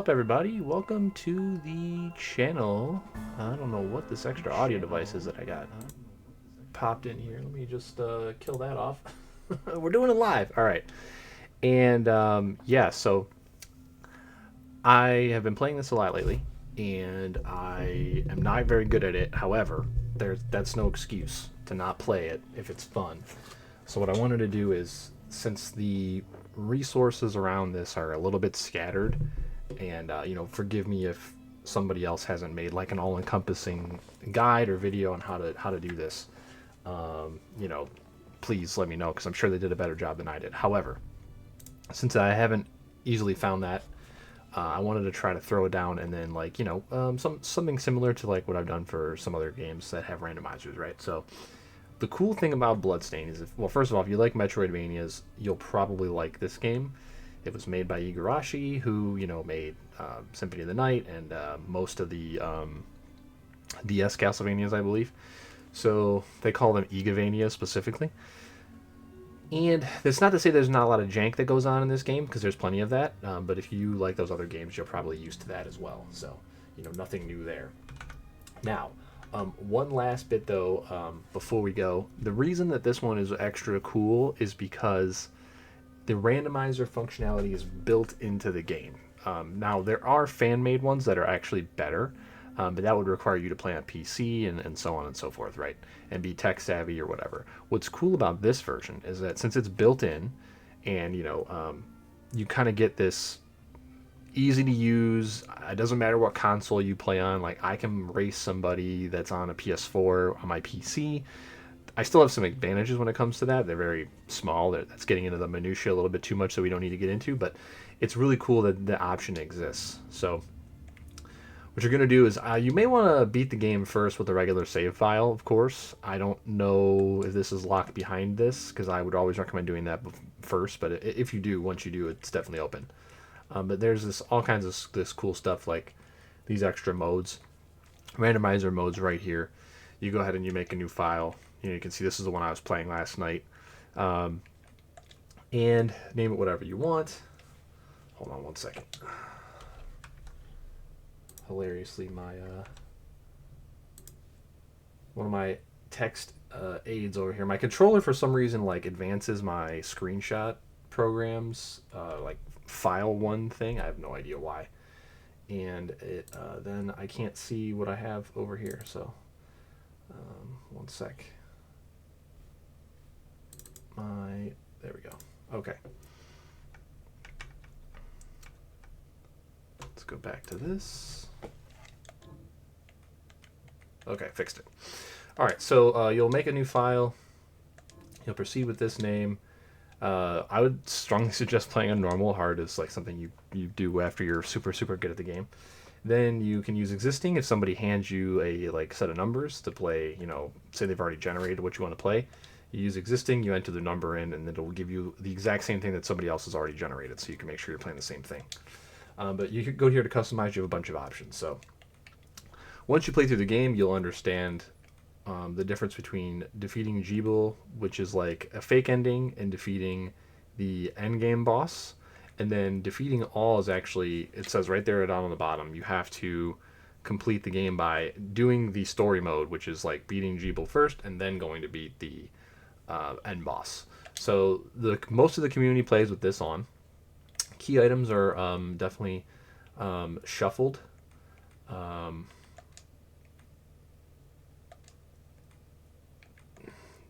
Up everybody, welcome to the channel. I don't know what this extra audio device is that I got popped in here. Let me just kill that off. We're doing it live. All right. And yeah, so I have been playing this a lot lately, and I am not very good at it. However, that's no excuse to not play it if it's fun. So what I wanted to do is, since the resources around this are a little bit scattered, and forgive me if somebody else hasn't made like an all-encompassing guide or video on how to do this. You know, please let me know because I'm sure they did a better job than I did. However, since I haven't easily found that, I wanted to try to throw it down and then something similar to like what I've done for some other games that have randomizers, right? So the cool thing about Bloodstain is, first of all, if you like Metroidvanias, you'll probably like this game. It was made by Igarashi, who made Symphony of the Night and most of the DS Castlevanias, I believe. So they call them Igavania specifically. And that's not to say there's not a lot of jank that goes on in this game, because there's plenty of that. But if you like those other games, you're probably used to that as well. So, nothing new there. Now, one last bit though, before we go. The reason that this one is extra cool is because the randomizer functionality is built into the game. Now, there are fan-made ones that are actually better, but that would require you to play on PC and so on and so forth, right? And be tech savvy or whatever. What's cool about this version is that since it's built in, and you kind of get this easy to use. It doesn't matter what console you play on. Like I can race somebody that's on a PS4 on my PC. I still have some advantages when it comes to that. They're very small. That's getting into the minutia a little bit too much, so we don't need to get into. But it's really cool that the option exists. So what you're going to do is you may want to beat the game first with a regular save file, of course. I don't know if this is locked behind this, because I would always recommend doing that first. But if you do, once you do, it's definitely open. But there's all kinds of this cool stuff like these extra modes, randomizer modes right here. You go ahead and you make a new file. You can see this is the one I was playing last night. And name it whatever you want. Hold on one second. Hilariously, my one of my text aids over here. My controller, for some reason, like advances my screenshot programs, like file one thing. I have no idea why. And it then I can't see what I have over here. So one sec. There we go. Okay. Let's go back to this. Okay, fixed it. All right, so you'll make a new file. You'll proceed with this name. I would strongly suggest playing on normal. Hard is like something you do after you're super good at the game. Then you can use existing if somebody hands you a like set of numbers to play. Say they've already generated what you want to play. You use existing, you enter the number in, and it'll give you the exact same thing that somebody else has already generated, so you can make sure you're playing the same thing. But you could go here to customize. You have a bunch of options. So once you play through the game, you'll understand the difference between defeating Jeeble, which is like a fake ending, and defeating the end game boss. And then defeating all is actually, it says right there down on the bottom, you have to complete the game by doing the story mode, which is like beating Jeeble first and then going to beat the end boss. So most of the community plays with this on. Key items are definitely shuffled.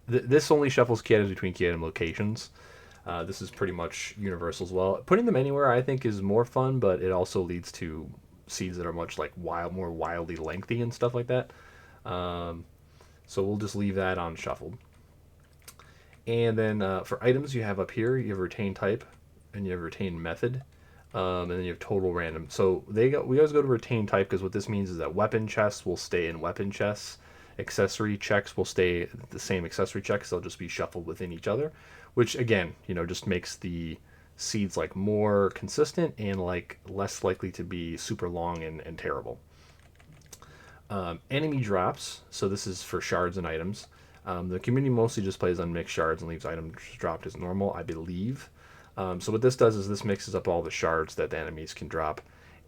This only shuffles key items between key item locations. This is pretty much universal as well. Putting them anywhere I think is more fun, but it also leads to seeds that are much like more wildly lengthy and stuff like that. So we'll just leave that on shuffled. And then for items, you have up here, you have retain type, and you have retain method, and then you have total random. So we always go to retain type, because what this means is that weapon chests will stay in weapon chests, accessory checks will stay the same accessory checks. They'll just be shuffled within each other, which again, just makes the seeds like more consistent and like less likely to be super long and terrible. Enemy drops. So this is for shards and items. The community mostly just plays on mixed shards and leaves items dropped as normal, I believe. So what this does is this mixes up all the shards that the enemies can drop,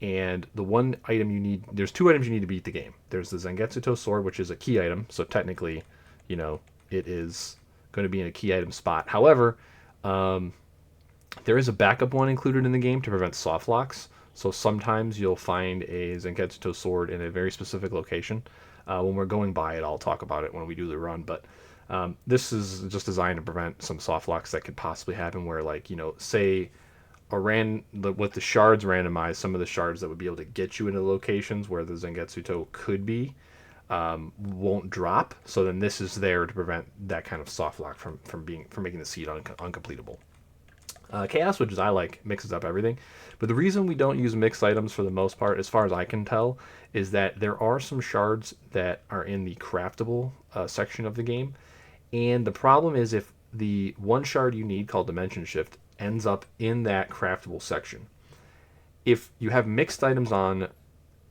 And the one item you need, there's two items you need to beat the game. There's the Zangetsuto sword, which is a key item, so technically, you know, it is going to be in a key item spot. However, there is a backup one included in the game to prevent soft locks. So sometimes you'll find a Zangetsuto sword in a very specific location. When we're going by it, I'll talk about it when we do the run. But this is just designed to prevent some soft locks that could possibly happen where, like, you know, say with the shards randomized, some of the shards that would be able to get you into locations where the Zangetsuto could be won't drop. So then this is there to prevent that kind of soft lock from making the seed uncompletable. Chaos, which is I like, mixes up everything. But the reason we don't use mixed items for the most part, as far as I can tell, is that there are some shards that are in the craftable section of the game. And the problem is if the one shard you need, called Dimension Shift, ends up in that craftable section. If you have mixed items on,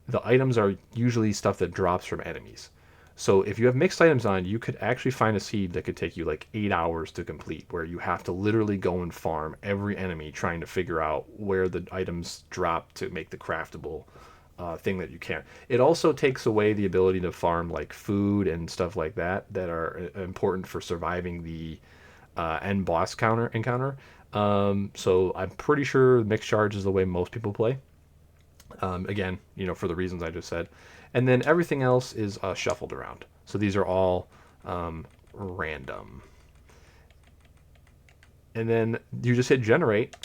the items are usually stuff that drops from enemies. So if you have mixed items on, you could actually find a seed that could take you like 8 hours to complete, where you have to literally go and farm every enemy trying to figure out where the items drop to make the craftable thing that you can. It also takes away the ability to farm like food and stuff like that that are important for surviving the end boss encounter. So I'm pretty sure mixed shards is the way most people play. Again, you know, for the reasons I just said. And then everything else is shuffled around. So these are all random. And then you just hit generate.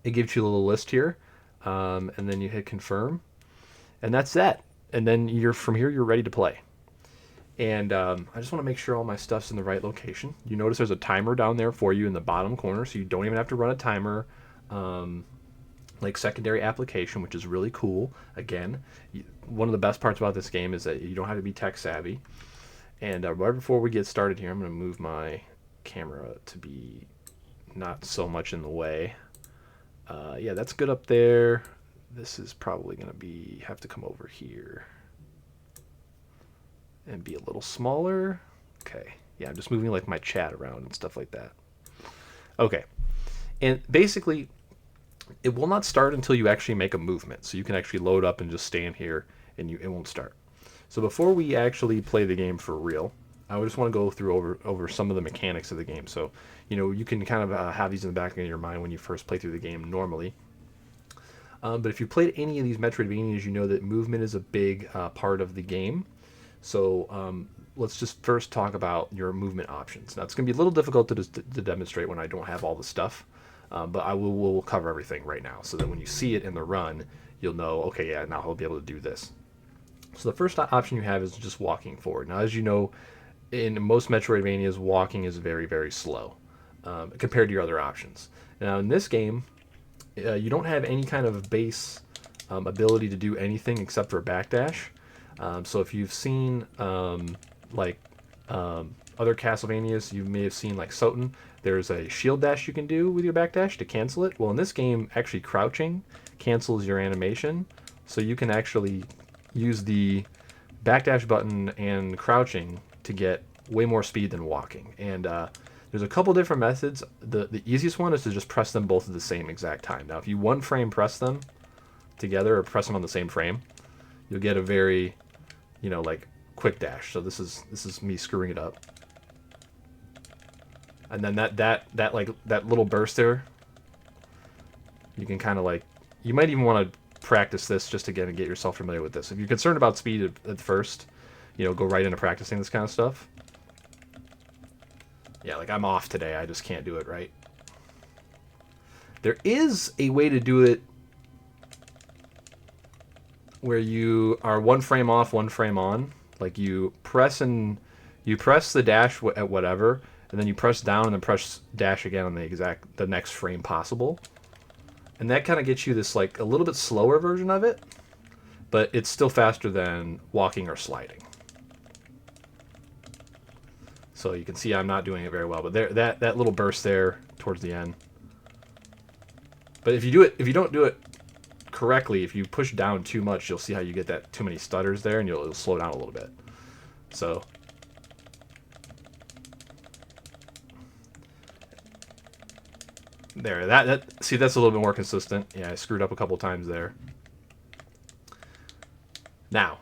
It gives you a little list here. And then you hit confirm. And that's that. And then from here, you're ready to play. And I just want to make sure all my stuff's in the right location. You notice there's a timer down there for you in the bottom corner, so you don't even have to run a timer. Like secondary application, which is really cool. Again, one of the best parts about this game is that you don't have to be tech savvy. And right before we get started here, I'm going to move my camera to be not so much in the way. Yeah, that's good up there. This is probably going to have to come over here and be a little smaller. Okay, yeah, I'm just moving like my chat around and stuff like that. Okay, and basically, it will not start until you actually make a movement. So you can actually load up and just stand here and it won't start. So before we actually play the game for real, I just want to go through over some of the mechanics of the game. So, you know, you can kind of have these in the back of your mind when you first play through the game normally. But if you played any of these Metroidvanias, you know that movement is a big part of the game. So let's just first talk about your movement options. Now, it's going to be a little difficult to demonstrate when I don't have all the stuff. But we'll cover everything right now so that when you see it in the run, you'll know, okay, yeah, now he'll be able to do this. So the first option you have is just walking forward. Now, as you know, in most Metroidvanias, walking is very, very slow compared to your other options. Now, in this game, you don't have any kind of base ability to do anything except for a backdash. So if you've seen other Castlevanias, you may have seen like Soten. There's a shield dash you can do with your backdash to cancel it. Well, in this game, actually crouching cancels your animation. So you can actually use the backdash button and crouching to get way more speed than walking. And there's a couple different methods. The easiest one is to just press them both at the same exact time. Now, if you one frame press them together or press them on the same frame, you'll get a very, you know, like quick dash. So this is me screwing it up. And then that little burst there, you can kind of like, you might even want to practice this just again to get yourself familiar with this. If you're concerned about speed at first, you know, go right into practicing this kind of stuff. Yeah, like I'm off today. I just can't do it right. There is a way to do it where you are one frame off, one frame on. Like you press the dash at whatever, and then you press down and then press dash again on the next frame possible. And that kind of gets you this like a little bit slower version of it, but it's still faster than walking or sliding. So you can see I'm not doing it very well, but there that little burst there towards the end. But if you don't do it correctly, if you push down too much, you'll see how you get that too many stutters there, and it'll slow down a little bit. So there, see, that's a little bit more consistent. Yeah, I screwed up a couple times there. Now,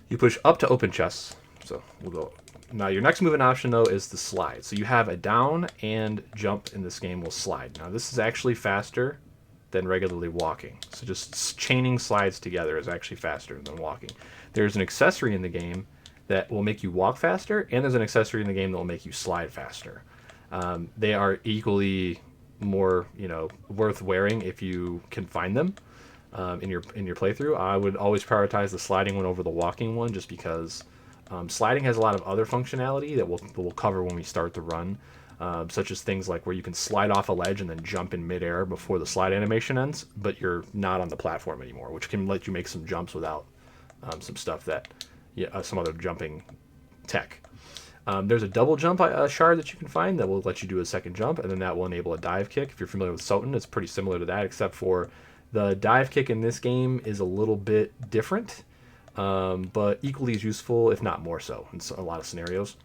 you push up to open chests. So we'll go. Now your next movement option though is the slide. So you have a down and jump in this game will slide. Now this is actually faster than regularly walking. So just chaining slides together is actually faster than walking. There's an accessory in the game that will make you walk faster, and there's an accessory in the game that will make you slide faster. They are equally more, worth wearing if you can find them in your playthrough. I would always prioritize the sliding one over the walking one, just because sliding has a lot of other functionality that we'll cover when we start the run, such as things like where you can slide off a ledge and then jump in midair before the slide animation ends, but you're not on the platform anymore, which can let you make some jumps without some stuff that some other jumping tech. There's a double jump shard that you can find that will let you do a second jump, and then that will enable a dive kick. If you're familiar with RotN, it's pretty similar to that, except for the dive kick in this game is a little bit different, but equally as useful, if not more so, in a lot of scenarios.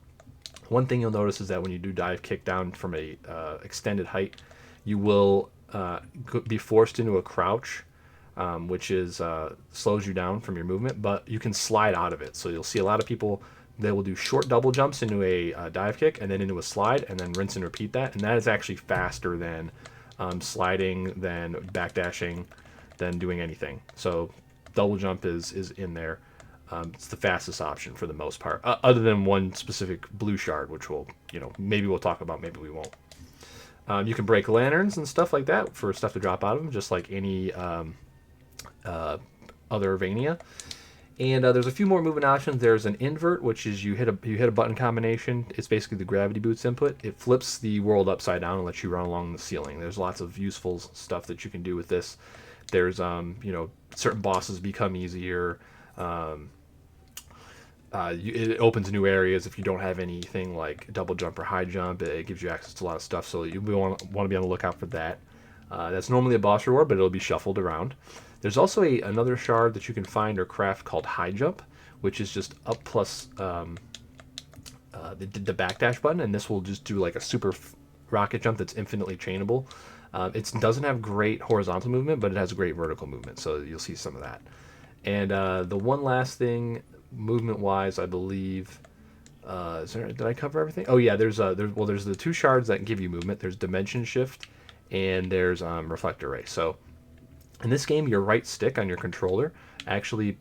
One thing you'll notice is that when you do dive kick down from a extended height, you will be forced into a crouch, which is slows you down from your movement, but you can slide out of it. So you'll see a lot of people, they will do short double jumps into a dive kick and then into a slide and then rinse and repeat that, and that is actually faster than sliding, than backdashing, than doing anything. So double jump is in there. It's the fastest option for the most part, other than one specific blue shard, which maybe we'll talk about, maybe we won't. You can break lanterns and stuff like that for stuff to drop out of them, just like any other Vania. And there's a few more movement options. There's an invert, which is you hit a button combination. It's basically the gravity boots input. It flips the world upside down and lets you run along the ceiling. There's lots of useful stuff that you can do with this. There's certain bosses become easier. It opens new areas if you don't have anything like double jump or high jump. It gives you access to a lot of stuff, so you want to be on the lookout for that. That's normally a boss reward, but it'll be shuffled around. There's also another shard that you can find or craft called high jump, which is just up plus the backdash button, and this will just do like a super rocket jump that's infinitely chainable. It doesn't have great horizontal movement, but it has great vertical movement, so you'll see some of that. And the one last thing, movement-wise, I believe, did I cover everything? Oh yeah, there's the two shards that give you movement. There's dimension shift, and there's reflector ray. So in this game, your right stick on your controller actually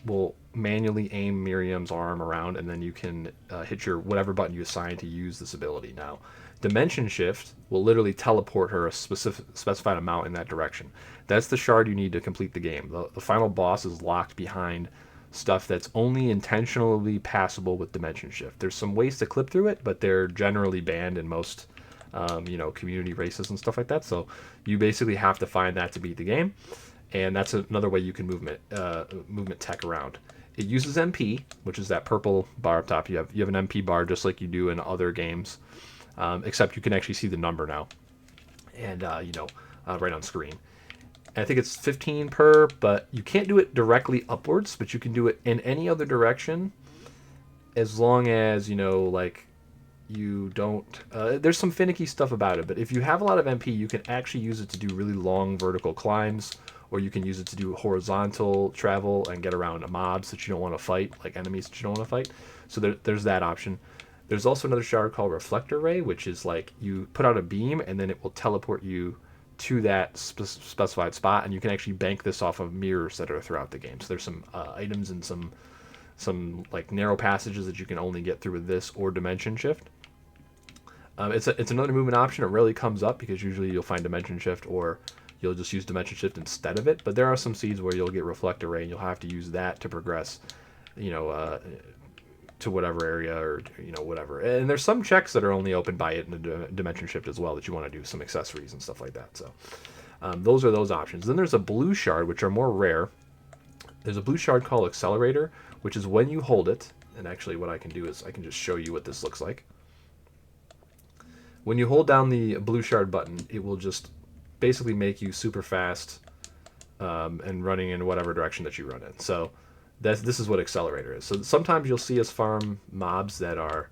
will manually aim Miriam's arm around, and then you can hit your whatever button you assign to use this ability. Now, dimension shift will literally teleport her a specified amount in that direction. That's the shard you need to complete the game. The final boss is locked behind stuff that's only intentionally passable with dimension shift. There's some ways to clip through it, but they're generally banned in most community races and stuff like that. So you basically have to find that to beat the game, and that's another way you can movement tech around. It uses MP, which is that purple bar up top. You have an MP bar just like you do in other games, except you can actually see the number now, and right on screen. I think it's 15 per, but you can't do it directly upwards, but you can do it in any other direction, as long as you don't. There's some finicky stuff about it, but if you have a lot of MP, you can actually use it to do really long vertical climbs, or you can use it to do horizontal travel and get around mobs that you don't want to fight, like enemies that you don't want to fight. So there's that option. There's also another shard called reflector ray, which is like you put out a beam and then it will teleport you to that specified spot, and you can actually bank this off of mirrors that are throughout the game. So there's some items and some like narrow passages that you can only get through with this or dimension shift. It's another movement option. It rarely comes up because usually you'll find dimension shift or you'll just use dimension shift instead of it. But there are some seeds where you'll get reflector ray and you'll have to use that to progress, to whatever area or whatever. And there's some checks that are only opened by it in the dimension shift as well that you want to do some accessories and stuff like that. So those are those options. Then there's a blue shard, which are more rare. There's a blue shard called accelerator, which is when you hold it. And actually what I can do is I can just show you what this looks like. When you hold down the blue shard button, it will just basically make you super fast and running in whatever direction that you run in. So this is what accelerator is. So sometimes you'll see us farm mobs that are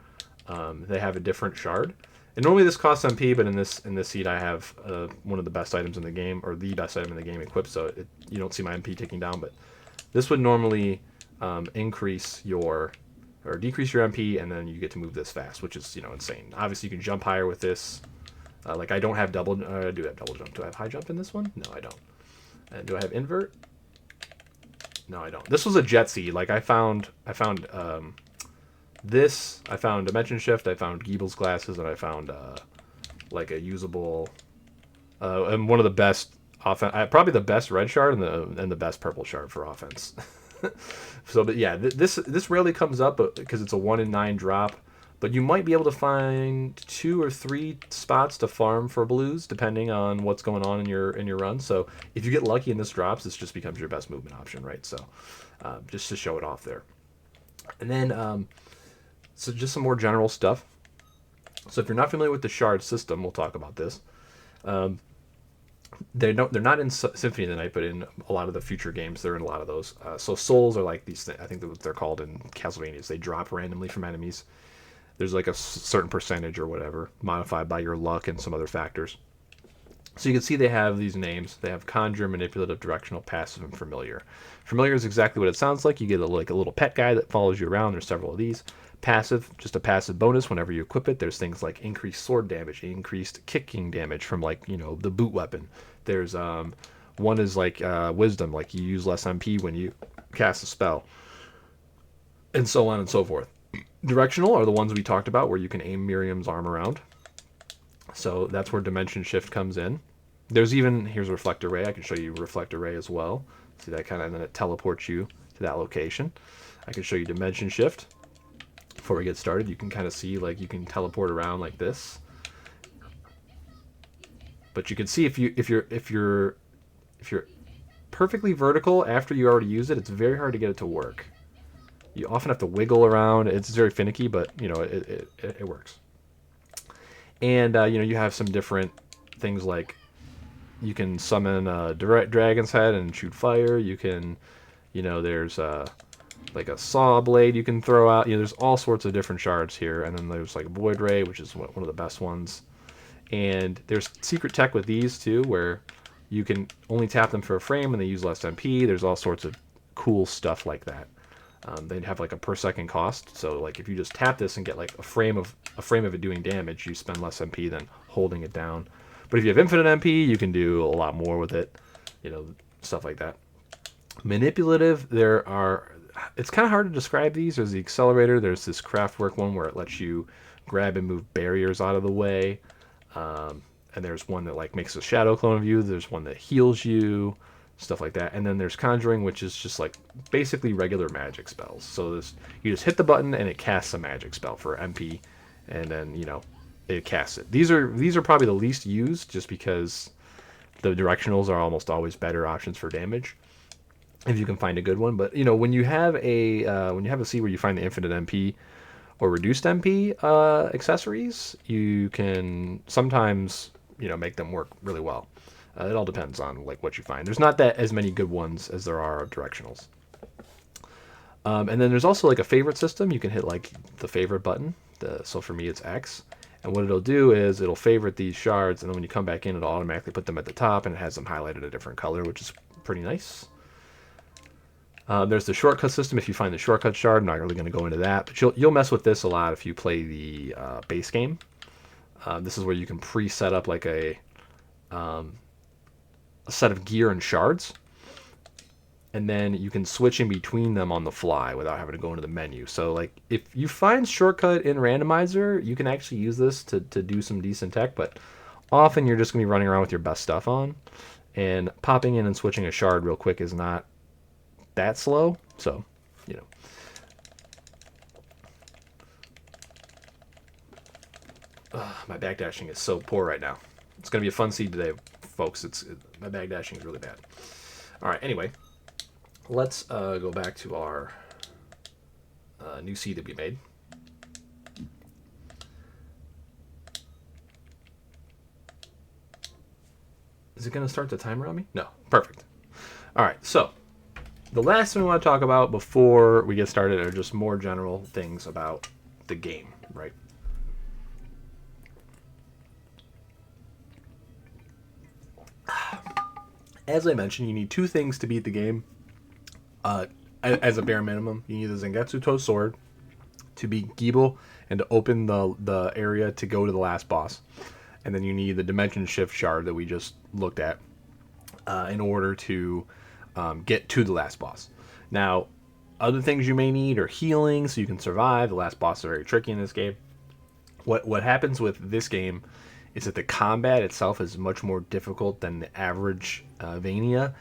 they have a different shard, and normally this costs MP, but in this seed I have one of the best items in the game, or the best item in the game equipped, so you don't see my MP ticking down. But This would normally increase your or decrease your MP, and then you get to move this fast, which is insane. Obviously, you can jump higher with this. Like I don't have double. I do have double jump. Do I have high jump in this one? No, I don't. And do I have invert? No, I don't. This was a jet seed. Like I found this. I found dimension shift. I found Giebel's glasses, and I found like a usable and one of the best offense. Probably the best red shard and the best purple shard for offense. So, but yeah, this rarely comes up because it's a 1 in 9 drop. But you might be able to find 2 or 3 spots to farm for blues, depending on what's going on in your run. So if you get lucky and this drops, this just becomes your best movement option, right? So just to show it off there. And then, so just some more general stuff. So if you're not familiar with the shard system, we'll talk about this. They're not in Symphony of the Night, but in a lot of the future games, they're in a lot of those. So souls are like these things. I think they're called in Castlevanias. They drop randomly from enemies. There's like a certain percentage or whatever, modified by your luck and some other factors. So you can see they have these names. They have Conjure, Manipulative, Directional, Passive, and Familiar. Familiar is exactly what it sounds like. You get like a little pet guy that follows you around. There's several of these. Passive, just a passive bonus whenever you equip it. There's things like increased sword damage, increased kicking damage from like, the boot weapon. There's one is like Wisdom, like you use less MP when you cast a spell. And so on and so forth. Directional are the ones we talked about where you can aim Miriam's arm around. So that's where Dimension Shift comes in. There's even, here's Reflect Array. I can show you Reflect Array as well. See that kind of, and then it teleports you to that location. I can show you Dimension Shift. Before we get started, you can kind of see like you can teleport around like this. But you can see if you're perfectly vertical after you already use it, it's very hard to get it to work. You often have to wiggle around. It's very finicky, but it works. And you have some different things like you can summon a dragon's head and shoot fire. You can, there's like a saw blade you can throw out. There's all sorts of different shards here. And then there's like Void Ray, which is one of the best ones. And there's secret tech with these too, where you can only tap them for a frame and they use less MP. There's all sorts of cool stuff like that. They'd have like a per second cost. So like if you just tap this and get like a frame of it doing damage, you spend less MP than holding it down. But if you have infinite MP, you can do a lot more with it. Stuff like that. Manipulative, it's kind of hard to describe these. There's the accelerator. There's this craftwork one where it lets you grab and move barriers out of the way. And there's one that like makes a shadow clone of you. There's one that heals you. Stuff like that. And then there's Conjuring, which is just like basically regular magic spells. So you just hit the button and it casts a magic spell for MP, and then it casts it. These are probably the least used, just because the directionals are almost always better options for damage if you can find a good one. But when you have a C where you find the infinite MP or reduced MP accessories, you can sometimes make them work really well. It all depends on like what you find. There's not that as many good ones as there are directionals. And then there's also like a favorite system. You can hit like the favorite button. So for me it's X. And what it'll do is it'll favorite these shards, and then when you come back in, it'll automatically put them at the top, and it has them highlighted a different color, which is pretty nice. There's the shortcut system. If you find the shortcut shard, I'm not really going to go into that, but you'll mess with this a lot if you play the base game. This is where you can pre-set up like a set of gear and shards, and then you can switch in between them on the fly without having to go into the menu. So like if you find shortcut in Randomizer, you can actually use this to do some decent tech, but often you're just going to be running around with your best stuff on, and popping in and switching a shard real quick is not that slow. So my backdashing is so poor right now. It's going to be a fun seed today, folks. My backdashing is really bad. All right, anyway, let's go back to our new seed that we made. Is it going to start the timer on me? No. Perfect. All right, so the last thing we want to talk about before we get started are just more general things about the game, right? As I mentioned, you need two things to beat the game. Uh, as a bare minimum, you need the Zangetsu Toe Sword to beat Giebel and to open the area to go to the last boss. And then you need the Dimension Shift Shard that we just looked at in order to get to the last boss. Now, other things you may need are healing so you can survive. The last boss are very tricky in this game. What happens with this game is that the combat itself is much more difficult than the average Vania,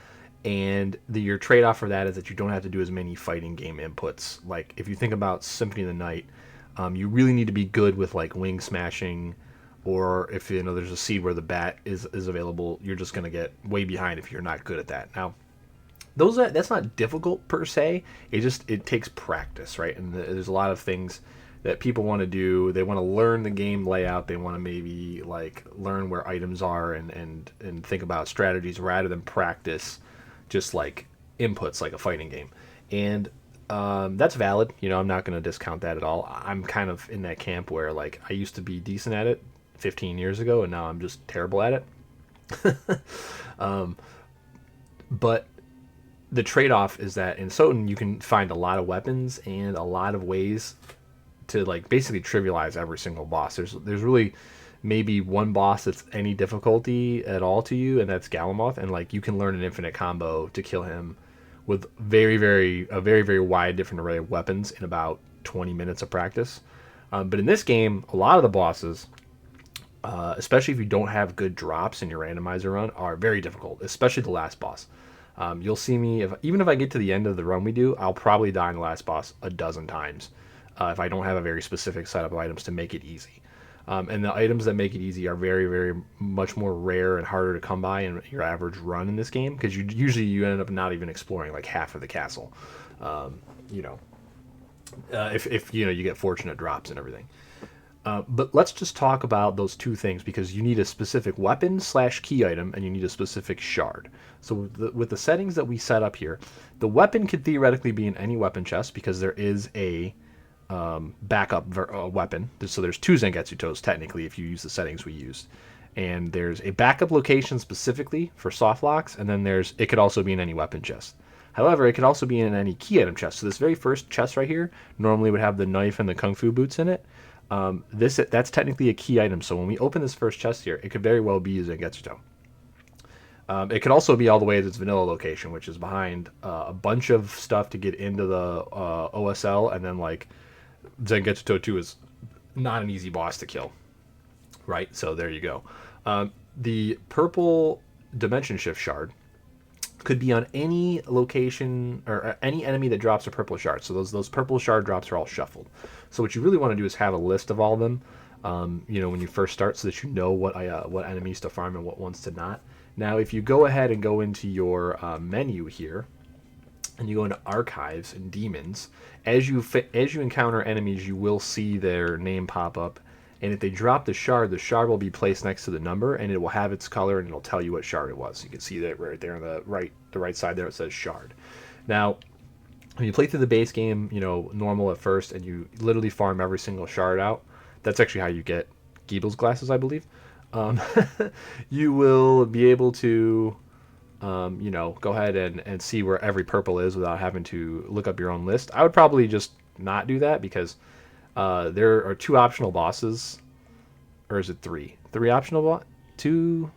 and your trade-off for that is that you don't have to do as many fighting game inputs. Like if you think about Symphony of the Night, you really need to be good with like wing smashing, or if you know there's a seed where the bat is available, you're just gonna get way behind if you're not good at that. Now, that's not difficult per se. It takes practice, right? And there's a lot of things that people want to do. They want to learn the game layout. They want to maybe like learn where items are and think about strategies rather than practice just like inputs like a fighting game. And that's valid. You know, I'm not going to discount that at all. I'm kind of in that camp where like I used to be decent at it 15 years ago, and now I'm just terrible at it. But the trade-off is that in Soten you can find a lot of weapons and a lot of ways to like basically trivialize every single boss. There's really maybe one boss that's any difficulty at all to you, and that's Galamoth, and like you can learn an infinite combo to kill him with a very wide different array of weapons in about 20 minutes of practice. But in this game, a lot of the bosses, especially if you don't have good drops in your randomizer run, are very difficult, especially the last boss. You'll see me, even if I get to the end of the run we do, I'll probably die in the last boss a dozen times if I don't have a very specific setup of items to make it easy. And the items that make it easy are very much more rare and harder to come by in your average run in this game, because you end up not even exploring like half of the castle. You know, if you know you get fortunate drops and everything. But let's just talk about those two things, because you need a specific weapon / key item and you need a specific shard. So with the settings that we set up here, the weapon could theoretically be in any weapon chest because there is a backup weapon. So there's 2 Zangetsu Toes technically if you use the settings we used. And there's a backup location specifically for soft locks, and then it could also be in any weapon chest. However, it could also be in any key item chest. So this very first chest right here normally would have the knife and the kung fu boots in it. That's technically a key item. So when we open this first chest here, it could very well be a Zangetsu Toe. It could also be all the way to its vanilla location, which is behind a bunch of stuff to get into the OSL, and then like Zangetsu Toe 2 is not an easy boss to kill, right? So there you go. The purple Dimension Shift Shard could be on any location or any enemy that drops a purple shard. So those purple shard drops are all shuffled. So what you really want to do is have a list of all of them, you know, when you first start, so that you know what enemies to farm and what ones to not. Now, if you go ahead and go into your menu here, and you go into Archives and Demons, as you encounter enemies, you will see their name pop up. And if they drop the shard will be placed next to the number, and it will have its color, and it'll tell you what shard it was. You can see that right there on the right side there, it says shard. Now, when you play through the base game, you know, normal at first, and you literally farm every single shard out, that's actually how you get Giebel's glasses, I believe. You will be able to, you know, go ahead and see where every purple is without having to look up your own list. I would probably just not do that, because there are 2 optional bosses, or is it 3? 3 optional 2.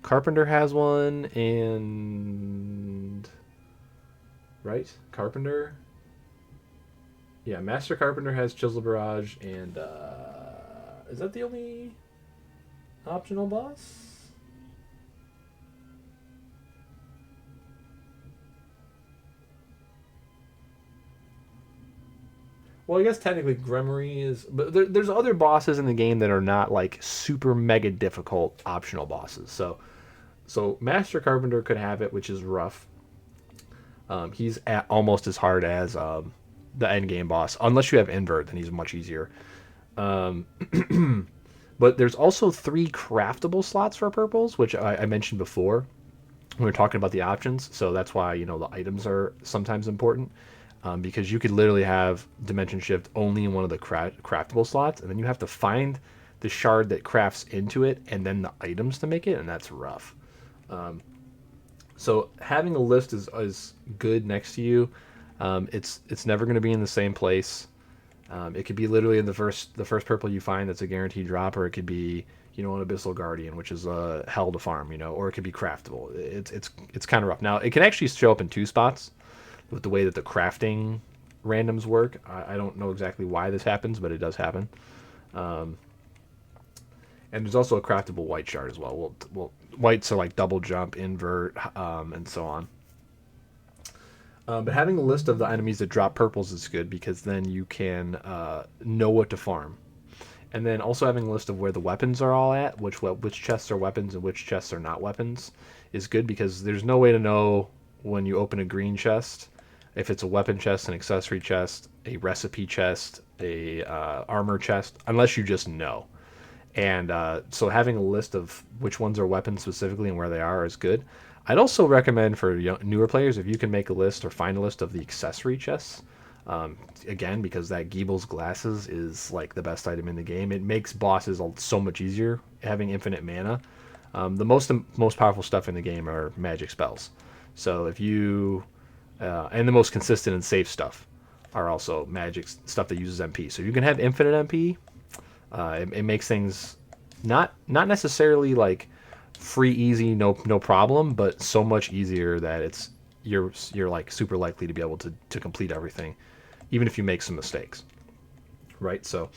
Carpenter has one, and right, Carpenter. Yeah, Master Carpenter has Chisel Barrage, and is that the only optional boss? Well, I guess technically Gremory is, but there's other bosses in the game that are not like super mega difficult optional bosses. So Master Carpenter could have it, which is rough. He's almost as hard as the end game boss, unless you have Invert, then he's much easier. But there's also 3 craftable slots for purples, which I mentioned before when we were talking about the options. So that's why, you know, the items are sometimes important. Because you could literally have Dimension Shift only in one of the craftable slots, and then you have to find the shard that crafts into it and then the items to make it, and that's rough. So having a list is good next to you. It's never going to be in the same place. It could be literally in the first purple you find that's a guaranteed drop, or it could be an Abyssal Guardian, which is hell to farm, or it could be craftable. It's kind of rough. Now it can actually show up in two spots with the way that the crafting randoms work. I don't know exactly why this happens, but it does happen. Um, and there's also a craftable white shard as well. Well, whites are like double jump, invert, and so on. But having a list of the enemies that drop purples is good because then you can know what to farm. And then also having a list of where the weapons are all at, which chests are weapons and which chests are not weapons, is good because there's no way to know when you open a green chest if it's a weapon chest, an accessory chest, a recipe chest, a armor chest, unless you just know. And so having a list of which ones are weapons specifically and where they are is good. I'd also recommend for newer players if you can make a list or find a list of the accessory chests. Again, because that Geeble's glasses is like the best item in the game. It makes bosses so much easier having infinite mana. The most powerful stuff in the game are magic spells. So if you and the most consistent and safe stuff are also magic stuff that uses MP. So you can have infinite MP. It makes things not necessarily like free easy no problem, but so much easier that you're like super likely to be able to complete everything, even if you make some mistakes, right? So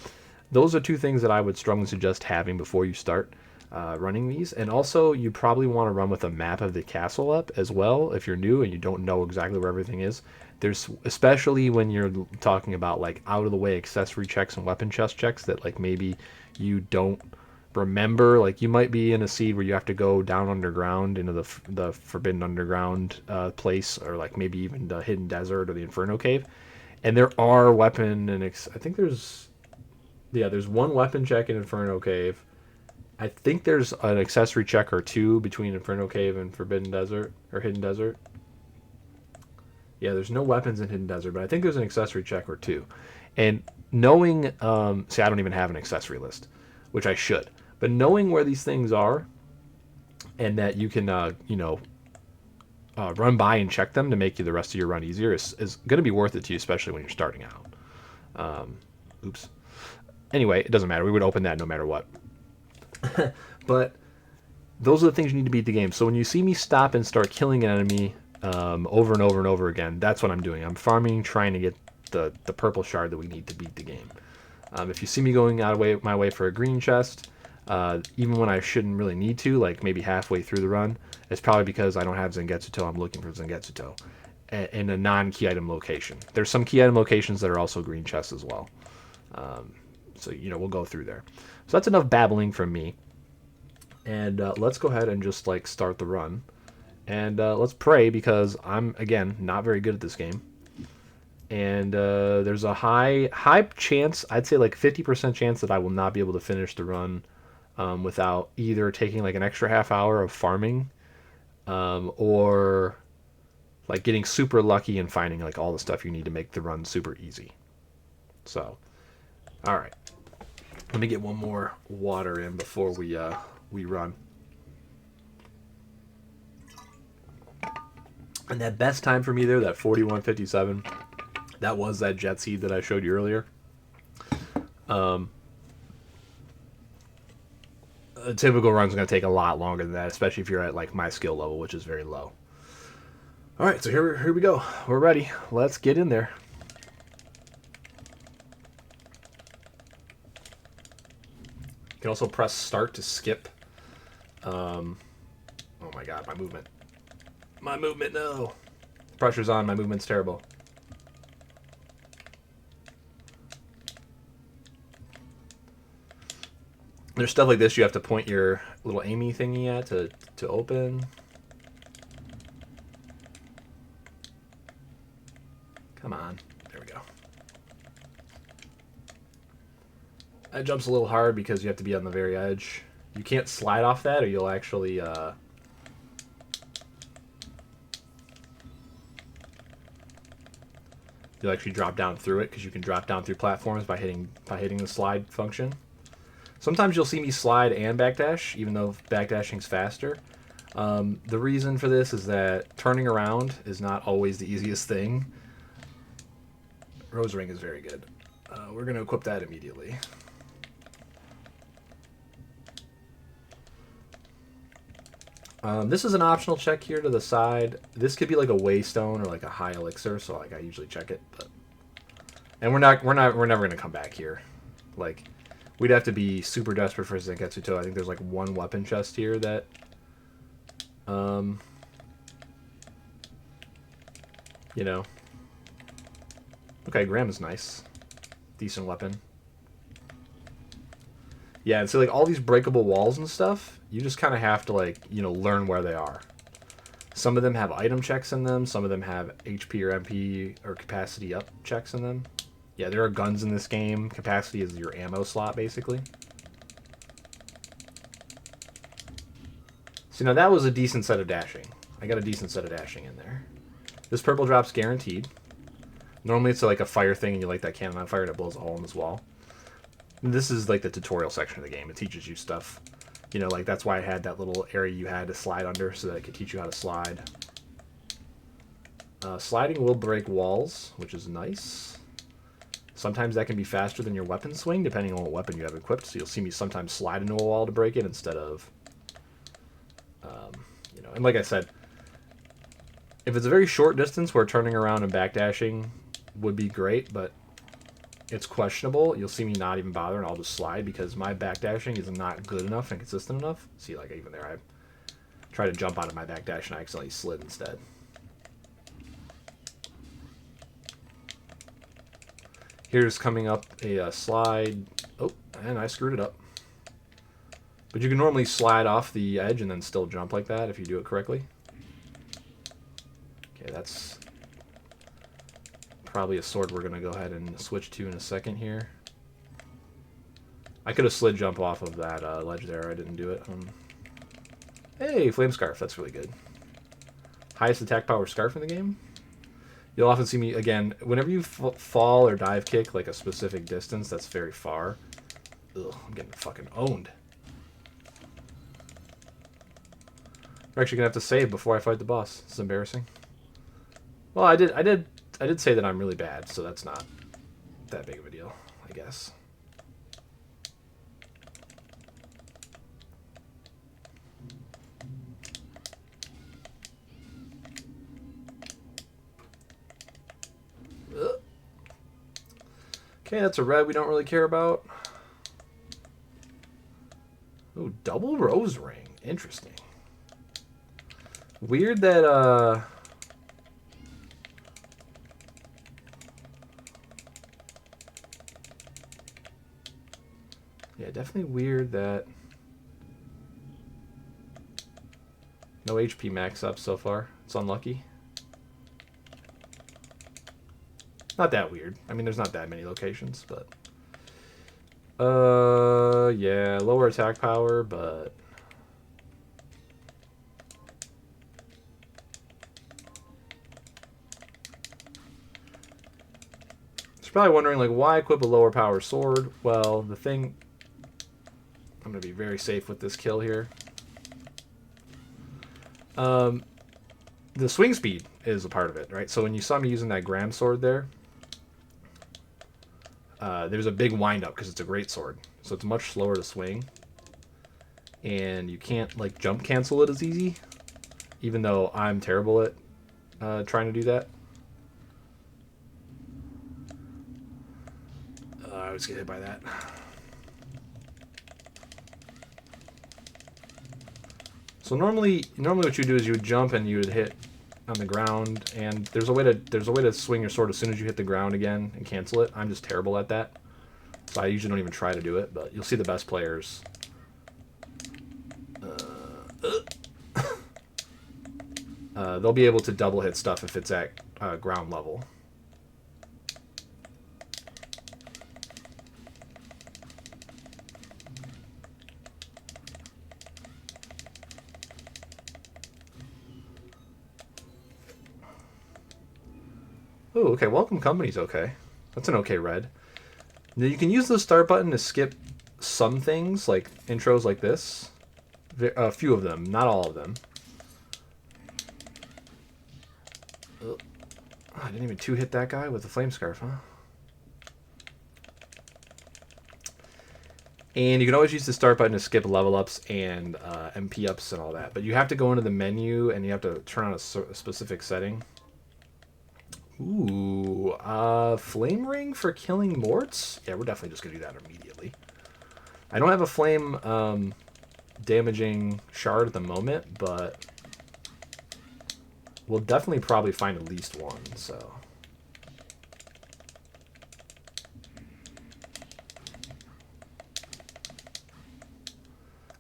those are two things that I would strongly suggest having before you start running these. And also you probably want to run with a map of the castle up as well if you're new and you don't know exactly where everything is. There's, especially when you're talking about like out of the way accessory checks and weapon chest checks that like maybe you don't remember. Like you might be in a seed where you have to go down underground into the forbidden underground place, or like maybe even the hidden desert or the inferno cave, and there are weapon and I think there's one weapon check in inferno cave. I think there's an accessory check or two between inferno cave and forbidden desert or hidden desert. Yeah, there's no weapons in hidden desert, but I think there's an accessory check or two. And knowing see, I don't even have an accessory list, which I should. But knowing where these things are and that you can, run by and check them to make you the rest of your run easier is going to be worth it to you, especially when you're starting out. Oops. Anyway, it doesn't matter. We would open that no matter what. But those are the things you need to beat the game. So when you see me stop and start killing an enemy over and over and over again, that's what I'm doing. I'm farming, trying to get the purple shard that we need to beat the game. If you see me going out of my way for a green chest, even when I shouldn't really need to, like maybe halfway through the run, it's probably because I don't have Zangetsuto. I'm looking for Zangetsuto in a non-key item location. There's some key item locations that are also green chests as well. So we'll go through there. So that's enough babbling from me. And let's go ahead and just like start the run. And let's pray, because I'm, again, not very good at this game. And there's a high chance, I'd say like 50% chance that I will not be able to finish the run without either taking like an extra half hour of farming or like getting super lucky and finding like all the stuff you need to make the run super easy. So, all right. Let me get one more water in before we run. And that best time for me there, that 41:57, that was that jet seed that I showed you earlier. A typical run's going to take a lot longer than that, especially if you're at like my skill level, which is very low. All right, so here we go. We're ready. Let's get in there. You can also press start to skip. Oh my god, my movement. My movement, no. Pressure's on, my movement's terrible. There's stuff like this you have to point your little Amy thingy at to open. Come on. There we go. That jump's a little hard because you have to be on the very edge. You can't slide off that or you'll actually... you'll actually drop down through it, because you can drop down through platforms by hitting the slide function. Sometimes you'll see me slide and backdash, even though backdashing's faster. The reason for this is that turning around is not always the easiest thing. Rose Ring is very good. We're going to equip that immediately. This is an optional check here to the side. This could be like a waystone or like a high elixir, so like I usually check it. But and we're never gonna come back here. Like we'd have to be super desperate for Zenketsu. I think there's like one weapon chest here that you know. Okay, Graham is nice. Decent weapon. Yeah, and so like all these breakable walls and stuff, you just kind of have to like, you know, learn where they are. Some of them have item checks in them. Some of them have HP or MP or capacity up checks in them. Yeah, there are guns in this game. Capacity is your ammo slot, basically. So now that was a decent set of dashing. I got a decent set of dashing in there. This purple drop's guaranteed. Normally it's like a fire thing and you light that cannon on fire and it blows a hole in this wall. This is like the tutorial section of the game. It teaches you stuff. You know, like that's why I had that little area you had to slide under so that it could teach you how to slide. Sliding will break walls, which is nice. Sometimes that can be faster than your weapon swing, depending on what weapon you have equipped. So you'll see me sometimes slide into a wall to break it instead of, you know, and like I said, if it's a very short distance where turning around and backdashing would be great, but it's questionable. You'll see me not even bother, and I'll just slide because my backdashing is not good enough and consistent enough. See, like even there, I tried to jump out of my backdash and I accidentally slid instead. Here's coming up a slide. Oh, and I screwed it up. But you can normally slide off the edge and then still jump like that if you do it correctly. Okay, that's probably a sword we're going to go ahead and switch to in a second here. I could have slid jump off of that ledge there. I didn't do it. Hey, Flame Scarf. That's really good. Highest attack power scarf in the game. You'll often see me, again, whenever you fall or dive kick like a specific distance that's very far. Ugh, I'm getting fucking owned. We're actually going to have to save before I fight the boss. This is embarrassing. Well, I did say that I'm really bad, so that's not that big of a deal, I guess. Okay, that's a red we don't really care about. Oh, double rose ring. Interesting. Weird that, yeah, definitely weird that no HP max up so far. It's unlucky. Not that weird. I mean, there's not that many locations, but yeah, lower attack power, but you're probably wondering, like, why equip a lower power sword? Well, the thing, I'm going to be very safe with this kill here. The swing speed is a part of it, right? So when you saw me using that Graham sword there, there's a big wind-up because it's a great sword. So it's much slower to swing. And you can't, like, jump cancel it as easy, even though I'm terrible at trying to do that. I always get hit by that. So normally what you do is you would jump and you would hit on the ground, and there's a way to swing your sword as soon as you hit the ground again and cancel it. I'm just terrible at that, so I usually don't even try to do it. But you'll see the best players. They'll be able to double hit stuff if it's at ground level. Oh, okay. Welcome company's okay. That's an okay red. Now you can use the start button to skip some things, like intros like this. A few of them, not all of them. Oh, I didn't even two-hit that guy with the flame scarf, huh? And you can always use the start button to skip level ups and MP ups and all that. But you have to go into the menu and you have to turn on a specific setting. Ooh, flame ring for killing morts? Yeah, we're definitely just gonna do that immediately. I don't have a flame damaging shard at the moment, but we'll definitely probably find at least one, so.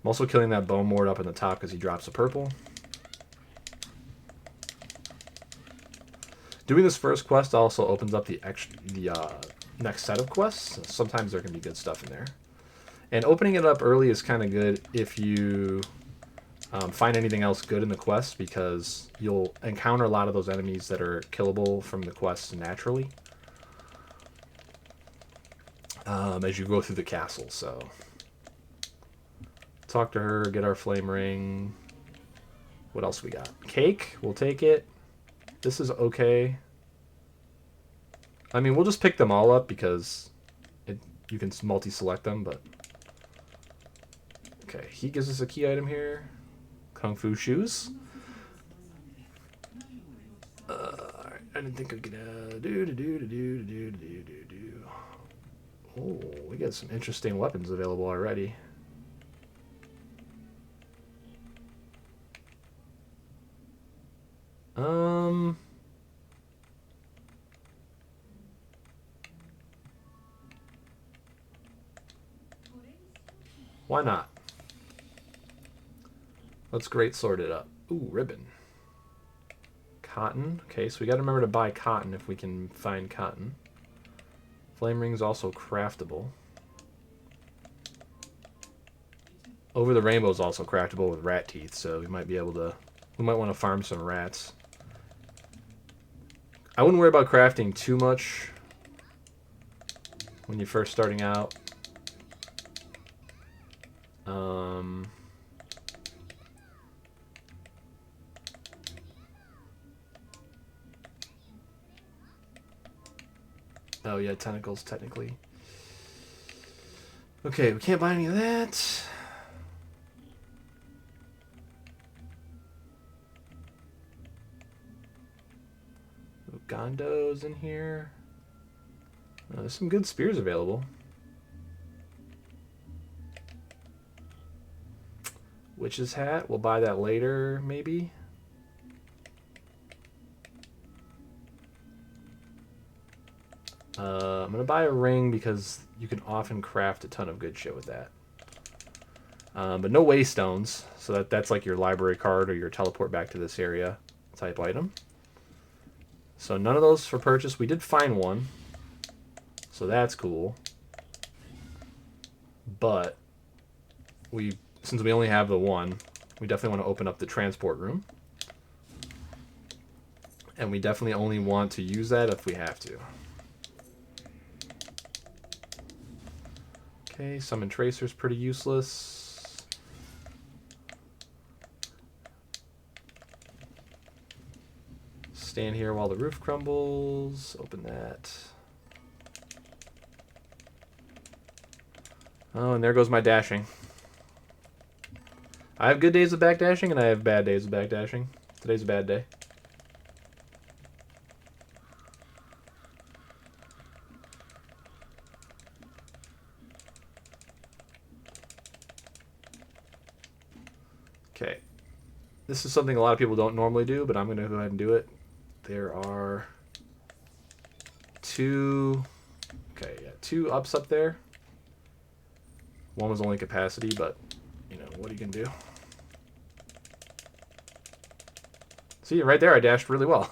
I'm also killing that bone mort up in the top because he drops a purple. Doing this first quest also opens up the next set of quests. Sometimes there can be good stuff in there. And opening it up early is kind of good if you find anything else good in the quest, because you'll encounter a lot of those enemies that are killable from the quests naturally as you go through the castle. So talk to her, get our flame ring. What else we got? Cake, we'll take it. This is okay. I mean, we'll just pick them all up because you can multi-select them, but... Okay, he gives us a key item here. Kung Fu shoes. Alright, I didn't think I could Oh, we got some interesting weapons available already. Why not? Let's great sort it up. Ooh, ribbon. Cotton. Okay, so we got to remember to buy cotton if we can find cotton. Flame ring's also craftable. Over the Rainbow is also craftable with rat teeth, so we might be able to... We might want to farm some rats. I wouldn't worry about crafting too much when you're first starting out. Oh yeah, tentacles technically. Okay, we can't buy any of that. Gondos in here. There's some good spears available. Witch's hat, we'll buy that later, maybe. I'm gonna buy a ring because you can often craft a ton of good shit with that. But no waystones, so that's like your library card or your teleport back to this area type item. So none of those for purchase. We did find one, so that's cool. But since we only have the one, we definitely want to open up the transport room. And we definitely only want to use that if we have to. Okay, summon tracer's pretty useless. Stand here while the roof crumbles. Open that. Oh, and there goes my dashing. I have good days of backdashing, and I have bad days of backdashing. Today's a bad day. Okay. This is something a lot of people don't normally do, but I'm going to go ahead and do it. There are two ups up there. One was only capacity, but, you know, what are you going to do? See, right there I dashed really well.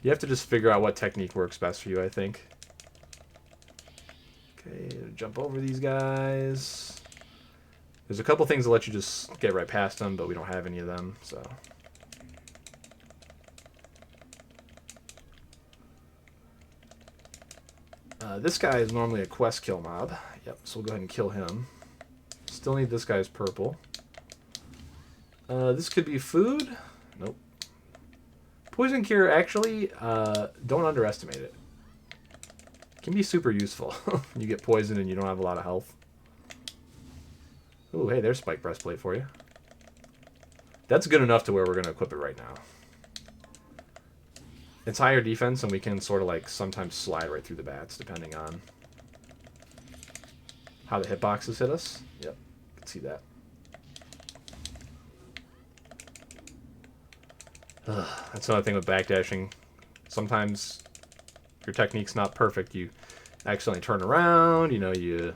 You have to just figure out what technique works best for you, I think. Okay, jump over these guys. There's a couple things that let you just get right past them, but we don't have any of them, so... This guy is normally a quest kill mob. Yep, so we'll go ahead and kill him. Still need this guy's purple. This could be food. Nope. Poison cure, actually, don't underestimate it. It can be super useful. You get poisoned and you don't have a lot of health. Ooh, hey, there's spike breastplate for you. That's good enough to where we're going to equip it right now. It's higher defense, and we can sort of like sometimes slide right through the bats, depending on how the hitboxes hit us. Yep, you can see that. That's another thing with backdashing. Sometimes your technique's not perfect. You accidentally turn around, you know, there's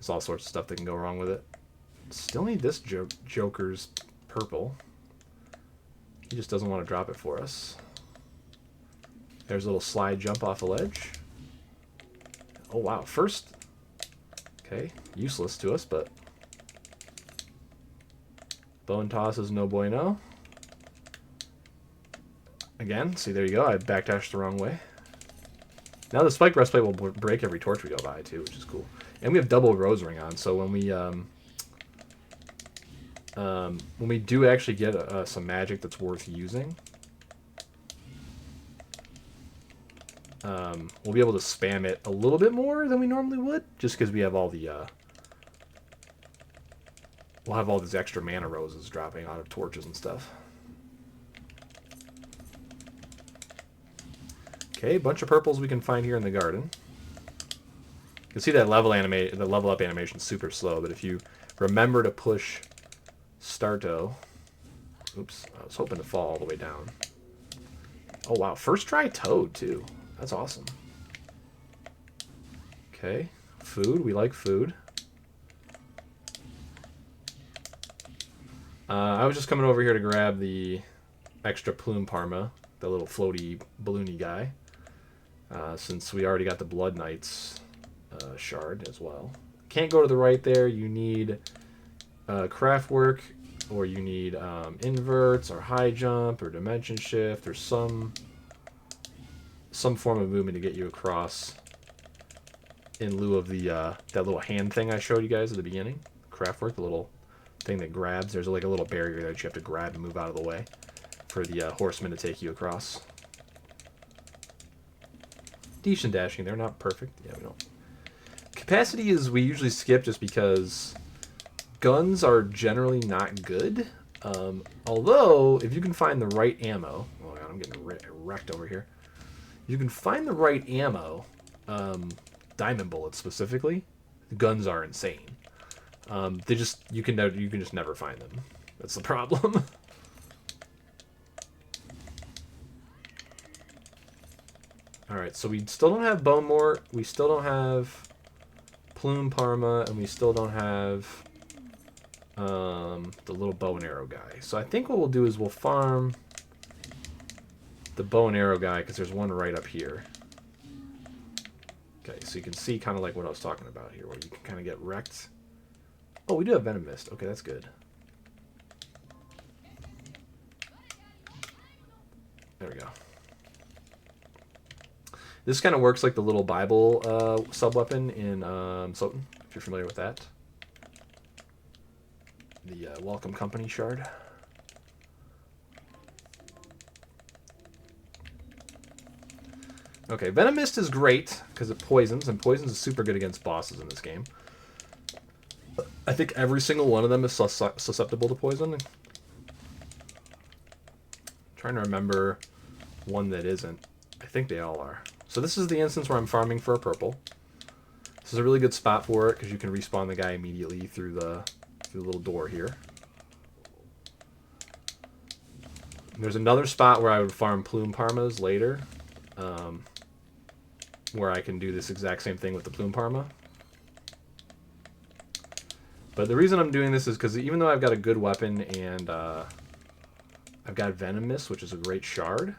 all sorts of stuff that can go wrong with it. Still need this Joker's purple. He just doesn't want to drop it for us. There's a little slide jump off a ledge. Oh, wow. First. Okay. Useless to us, but. Bone toss is no bueno. Again. See, there you go. I backdashed the wrong way. Now the spike breastplate will break every torch we go by, too, which is cool. And we have double rose ring on, so when we do actually get some magic that's worth using, we'll be able to spam it a little bit more than we normally would, just because we have all the we'll have all these extra mana roses dropping out of torches and stuff. Okay, a bunch of purples we can find here in the garden. You can see that level up animation is super slow, but if you remember to push Starto, oops, I was hoping to fall all the way down. Oh wow, first try toad too. That's awesome. Okay, food, we like food. I was just coming over here to grab the extra plume parma, the little floaty balloony guy, since we already got the Blood Knights shard as well. Can't go to the right there. You need craft work, or you need inverts, or high jump, or dimension shift, or some form of movement to get you across in lieu of the that little hand thing I showed you guys at the beginning. Craft work, the little thing that grabs. There's like a little barrier that you have to grab and move out of the way for the horsemen to take you across. Decent dashing. They're not perfect. Yeah, we don't. Capacity is we usually skip just because guns are generally not good. Although, if you can find the right ammo... Oh, God, I'm getting wrecked over here. If you can find the right ammo, diamond bullets specifically, guns are insane. You can just never find them. That's the problem. Alright, so we still don't have Bone Mort, we still don't have Plume Parma, and we still don't have the little bow and arrow guy. So I think what we'll do is we'll farm the bow and arrow guy, because there's one right up here. Okay, so you can see kind of like what I was talking about here, where you can kind of get wrecked. Oh, we do have Venom Mist. Okay, that's good. There we go. This kind of works like the little Bible sub-weapon in Soten, if you're familiar with that. The Welcome Company shard. Okay, Venom Mist is great because it poisons, and poisons is super good against bosses in this game. I think every single one of them is susceptible to poison. I'm trying to remember one that isn't. I think they all are. So this is the instance where I'm farming for a purple. This is a really good spot for it because you can respawn the guy immediately through the little door here. There's another spot where I would farm Plume Parmas later, where I can do this exact same thing with the Plume Parma. But the reason I'm doing this is because even though I've got a good weapon and I've got Venom Mist, which is a great shard,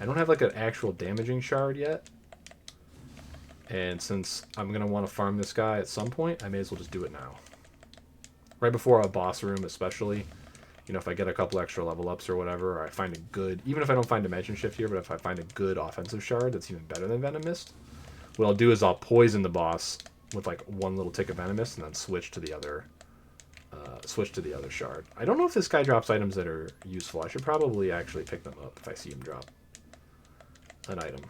I don't have like an actual damaging shard yet. And since I'm going to want to farm this guy at some point, I may as well just do it now. Right before a boss room especially. You know, if I get a couple extra level ups or whatever, or I find a good, even if I don't find Dimension Shift here, but if I find a good offensive shard that's even better than Venom Mist, what I'll do is I'll poison the boss with like one little tick of Venom Mist and then switch to the other switch to the other shard. I don't know if this guy drops items that are useful. I should probably actually pick them up if I see him drop an item.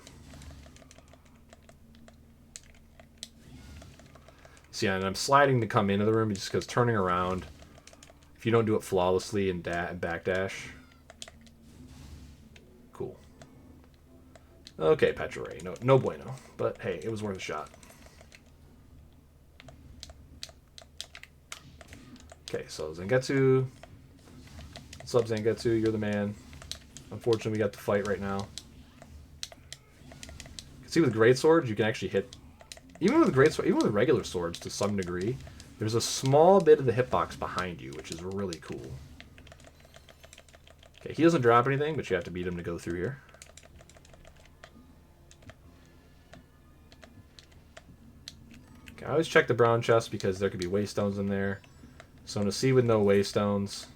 See, and I'm sliding to come into the room just because turning around, if you don't do it flawlessly and backdash. Cool. Okay, Petra Ray. No bueno. But hey, it was worth a shot. Okay, so Zangetsu. What's up, Zangetsu? You're the man. Unfortunately, we got the fight right now. You can see with great swords, you can actually hit. Even with great sword, even with regular swords, to some degree, there's a small bit of the hitbox behind you, which is really cool. Okay, he doesn't drop anything, but you have to beat him to go through here. Okay, I always check the brown chest because there could be waystones in there. So in a sea with no waystones,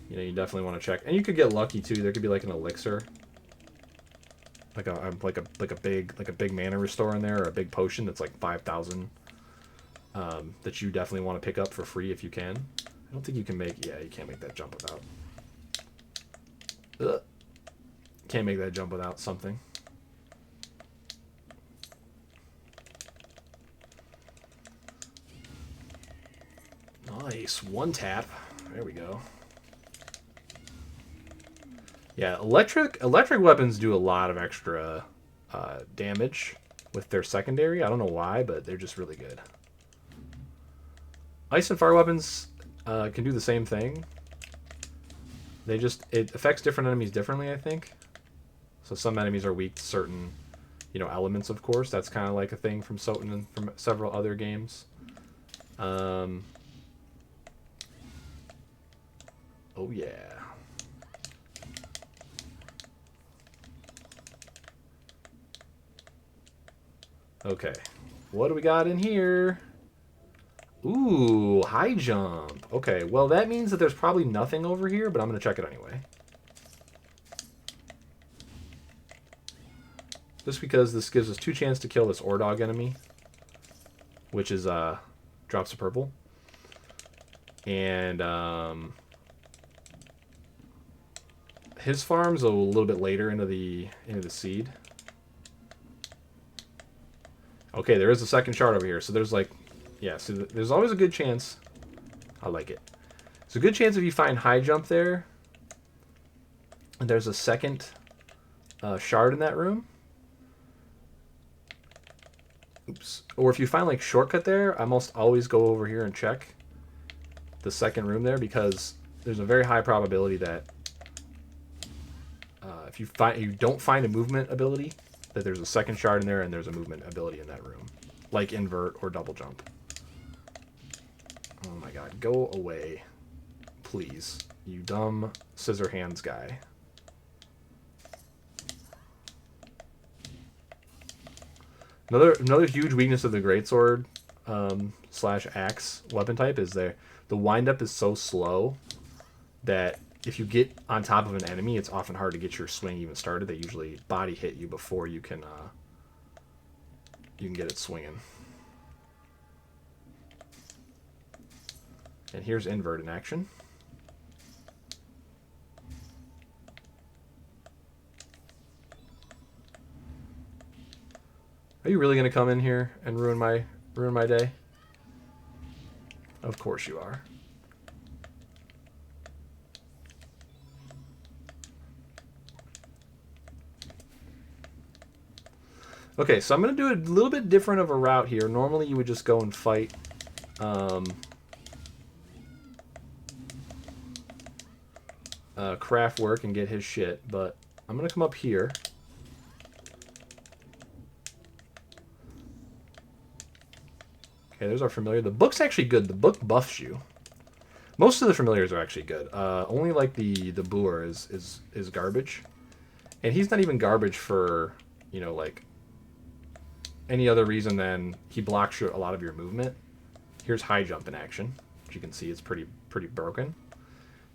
you know, you definitely want to check. And you could get lucky too. There could be like an elixir, like a big mana restore in there, or a big potion that's like 5,000. That you definitely want to pick up for free if you can. I don't think you can make. Yeah, you can't make that jump without. Ugh. Can't make that jump without something. Nice. One tap. There we go. Yeah, electric weapons do a lot of extra damage with their secondary. I don't know why, but they're just really good. Ice and fire weapons can do the same thing. It affects different enemies differently, I think. So some enemies are weak to certain, elements, of course. That's kind of like a thing from Soten and from several other games. Oh yeah. Okay. What do we got in here? Ooh, high jump. Okay, well that means that there's probably nothing over here, but I'm going to check it anyway. Just because this gives us 2 chances to kill this Ordog enemy, which is drops of purple. And his farm's a little bit later into the seed. Okay, there is a second shard over here. So there's like, yeah, so there's always a good chance. I like it. It's a good chance if you find high jump there, and there's a second shard in that room. Oops. Or if you find like shortcut there, I almost always go over here and check the second room there, because there's a very high probability that if you don't find a movement ability, that there's a second shard in there and there's a movement ability in that room, like invert or double jump. Oh my god, go away, please, you dumb scissor hands guy. Another huge weakness of the greatsword / axe weapon type is the windup is so slow that if you get on top of an enemy, it's often hard to get your swing even started. They usually body hit you before you can get it swinging. And here's invert in action. Are you really gonna come in here and ruin my day? Of course you are. Okay, so I'm going to do a little bit different of a route here. Normally you would just go and fight Craftwork and get his shit, but I'm going to come up here. Okay, there's our familiar. The book's actually good. The book buffs you. Most of the familiars are actually good. Only like the boor is garbage. And he's not even garbage for, like any other reason than he blocks a lot of your movement. Here's high jump in action. As you can see, it's pretty broken.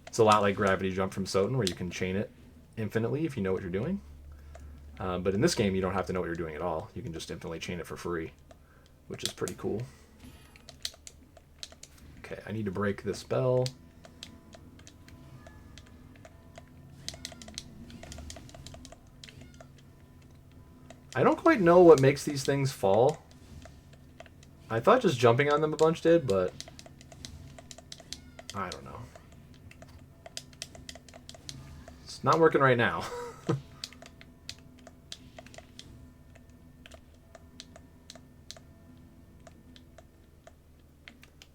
It's a lot like gravity jump from Soten, where you can chain it infinitely if you know what you're doing. But in this game, you don't have to know what you're doing at all. You can just infinitely chain it for free, which is pretty cool. Okay, I need to break this spell. I don't quite know what makes these things fall. I thought just jumping on them a bunch did, but I don't know. It's not working right now.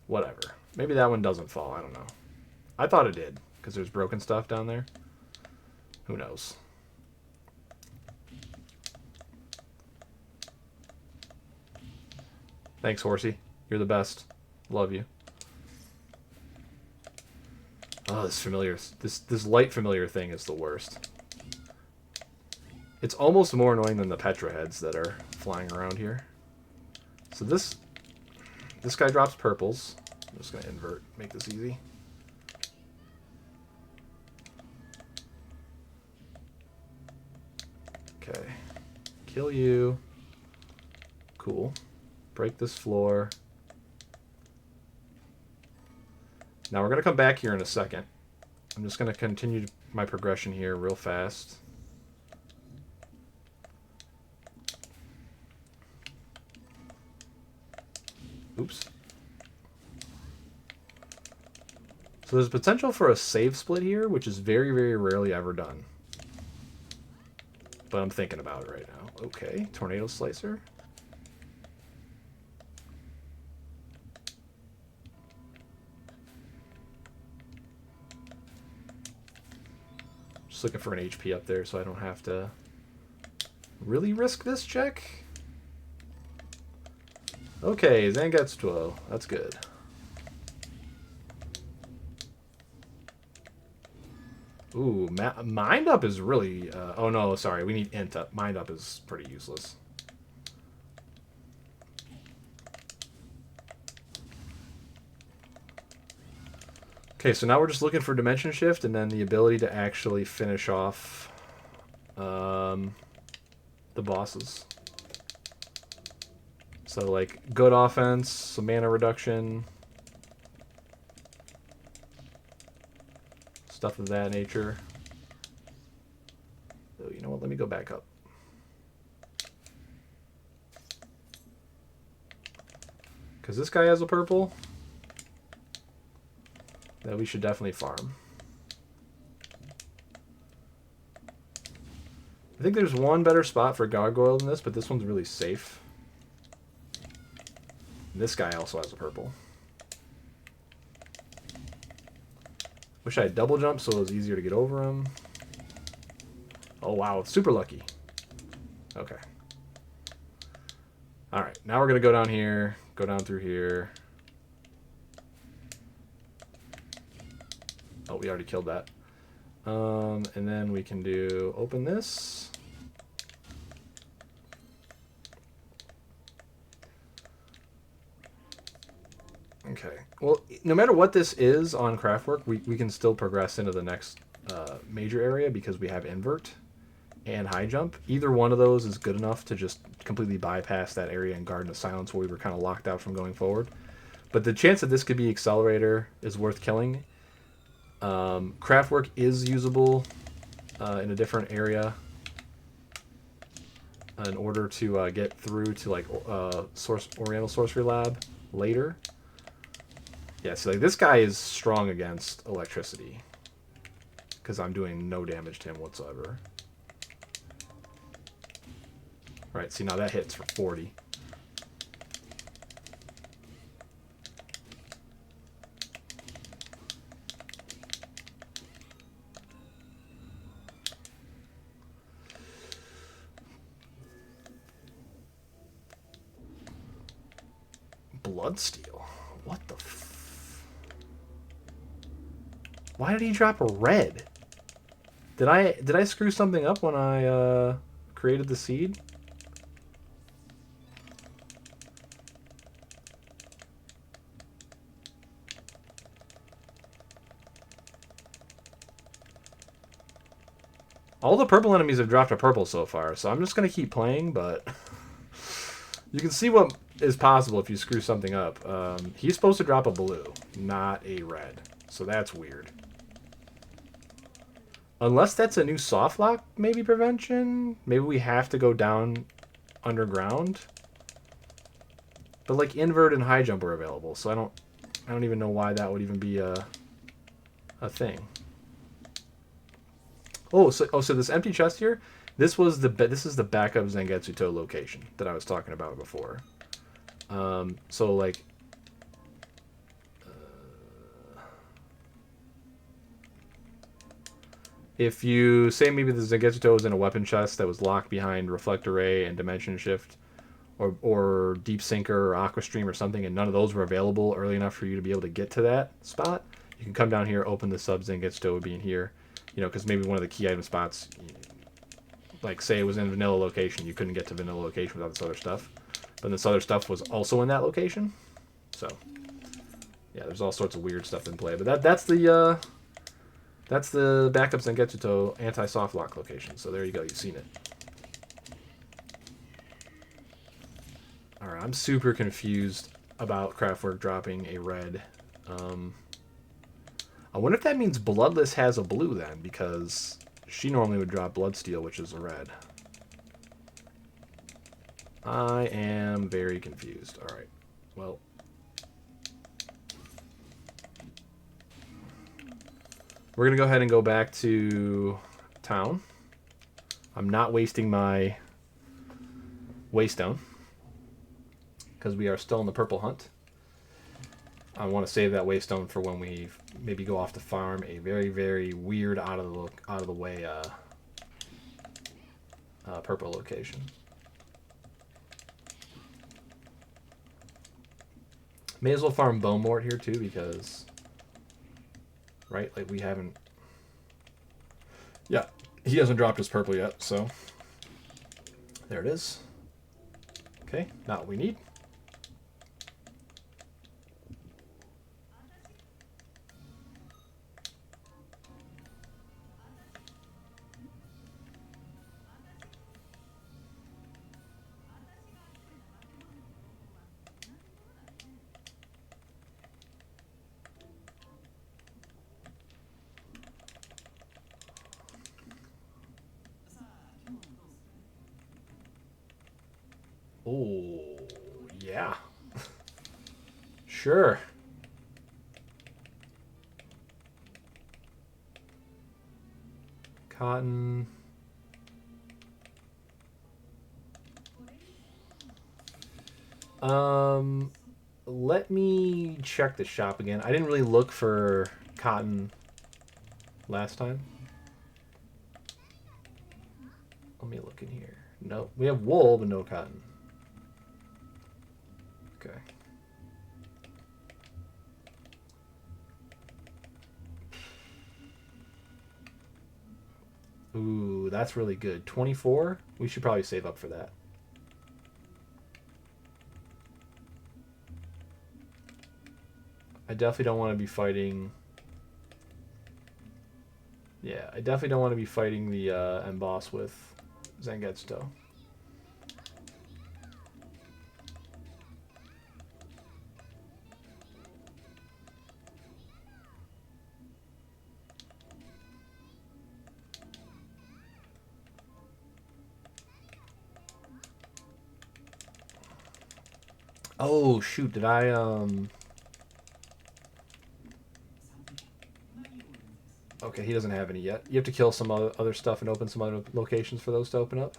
Whatever. Maybe that one doesn't fall. I don't know. I thought it did, because there's broken stuff down there. Who knows? Thanks, Horsey. You're the best. Love you. Oh, this familiar... This light familiar thing is the worst. It's almost more annoying than the Petra heads that are flying around here. So this guy drops purples. I'm just going to invert, make this easy. Okay. Kill you. Cool. Break this floor. Now we're going to come back here in a second. I'm just going to continue my progression here real fast. Oops. So there's potential for a save split here, which is very, very rarely ever done. But I'm thinking about it right now. Okay, Tornado Slicer. Just looking for an HP up there so I don't have to really risk this check. Okay, Zangetsuto. That's good. Ooh, Mind Up is really... oh no, sorry. We need Int Up. Mind Up is pretty useless. Okay, so now we're just looking for Dimension Shift and then the ability to actually finish off the bosses. So, like, good offense, some mana reduction, stuff of that nature. Oh, you know what? Let me go back up. Because this guy has a purple that we should definitely farm. I think there's one better spot for Gargoyle than this, but this one's really safe. This guy also has a purple. Wish I had double jump so it was easier to get over him. Oh wow, super lucky. Okay. Alright, now we're going to go down here, go down through here. Oh, we already killed that. And then we can do, open this. Okay. Well, no matter what this is on Craftwork, we can still progress into the next major area because we have Invert and High Jump. Either one of those is good enough to just completely bypass that area in Garden of Silence where we were kind of locked out from going forward. But the chance that this could be Accelerator is worth killing. Craftwork is usable in a different area in order to get through to like Oriental Sorcery Lab later. Yeah, so like this guy is strong against electricity because I'm doing no damage to him whatsoever. Right, see now that hits for 40. Bloodsteel? What the Why did he drop a red? Did I screw something up when I created the seed? All the purple enemies have dropped a purple so far, so I'm just going to keep playing, but you can see what is possible if you screw something up. He's supposed to drop a blue. not a red. So that's weird. Unless that's a new soft lock, maybe prevention. Maybe we have to go down underground. But like invert and high jump are available, so I don't even know why that would even be a thing. So this empty chest here, this is the backup Zangetsuto location that I was talking about before. So like if you say maybe the Zangetsuto was in a weapon chest that was locked behind Reflector Ray and Dimension Shift, or Deep Sinker or Aqua Stream or something, and none of those were available early enough for you to be able to get to that spot, you can come down here, open this up. Zangetsuto would be in here, you know, because maybe one of the key item spots, like say it was in vanilla location, you couldn't get to vanilla location without this other stuff, but this other stuff was also in that location. So yeah, there's all sorts of weird stuff in play, but that's the backup Zangetsuto anti-soft lock location. So there you go, you've seen it. Alright, I'm super confused about Kraftwerk dropping a red. I wonder if that means Bloodless has a blue then, because she normally would drop Bloodsteel, which is a red. I am very confused. Alright, well. We're going to go ahead and go back to town. I'm not wasting my Waystone, because we are still in the purple hunt. I want to save that Waystone for when we maybe go off to farm a very, very weird out of the way purple location. May as well farm Bone Mort here too, because right, like we haven't. Yeah, he hasn't dropped his purple yet, so there it is. Okay, not what we need. Oh, yeah. Sure. Cotton. Let me check the shop again. I didn't really look for cotton last time. Let me look in here. No, we have wool, but no cotton. Okay. Ooh, that's really good. 24? We should probably save up for that. I definitely don't want to be fighting... Yeah, I definitely don't want to be fighting the end boss with Zangetsuto. Oh, shoot, did I, Okay, he doesn't have any yet. You have to kill some other stuff and open some other locations for those to open up.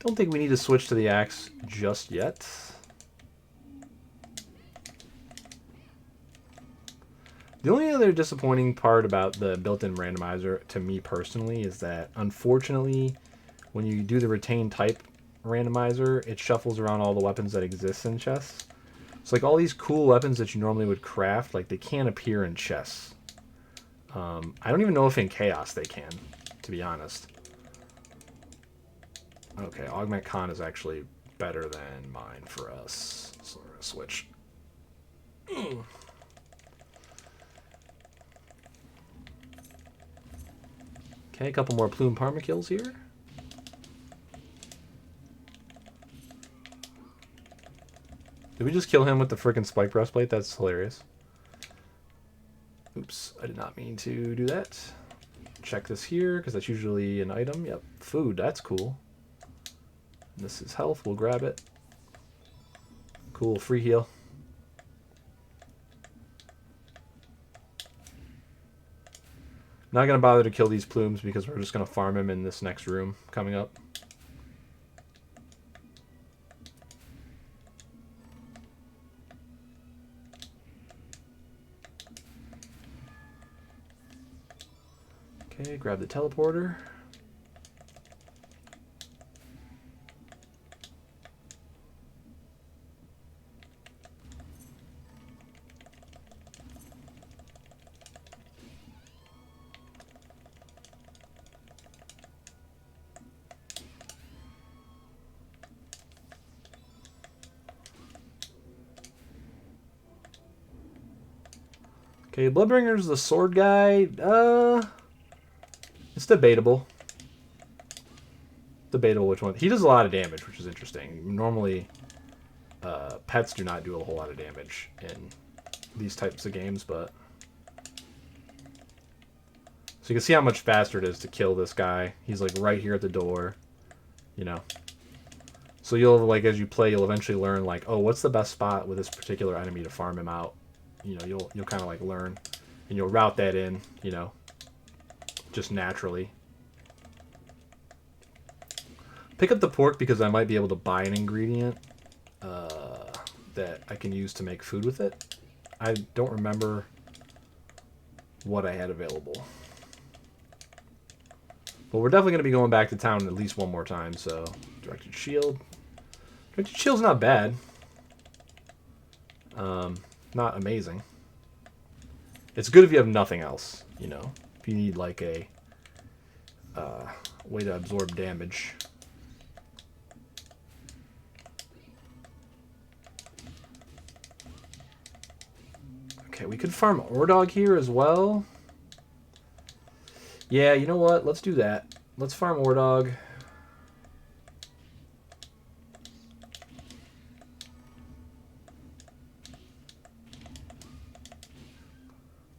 Don't think we need to switch to the axe just yet. The only other disappointing part about the built-in randomizer, to me personally, is that unfortunately, when you do the retain type randomizer, it shuffles around all the weapons that exist in chests. So like all these cool weapons that you normally would craft, like they can't appear in chests. I don't even know if in Chaos they can. to be honest. Okay, Augment Con is actually better than mine for us. So we're going to switch. Okay, a couple more Plume Parma kills here. Did we just kill him with the freaking spike breastplate? That's hilarious. Oops, I did not mean to do that. Check this here, because that's usually an item. Yep, food, that's cool. And this is health, we'll grab it. Cool, free heal. Not going to bother to kill these plumes because we're just going to farm him in this next room coming up. Okay, grab the teleporter. Okay, Bloodbringer's the sword guy. It's debatable. Debatable which one. He does a lot of damage, which is interesting. Normally, pets do not do a whole lot of damage in these types of games, but... So you can see how much faster it is to kill this guy. He's like right here at the door, you know. So you'll, like, as you play, you'll eventually learn, like, oh, what's the best spot with this particular enemy to farm him out? You know, you'll kind of like learn, and you'll route that in, you know, just naturally. Pick up the pork because I might be able to buy an ingredient that I can use to make food with it. I don't remember what I had available. But we're definitely going to be going back to town at least one more time, so directed shield. Directed shield's not bad. Not amazing. It's good if you have nothing else, you know. If you need like a way to absorb damage. Okay, we could farm Ordog here as well. Yeah, you know what? Let's do that. Let's farm Ordog.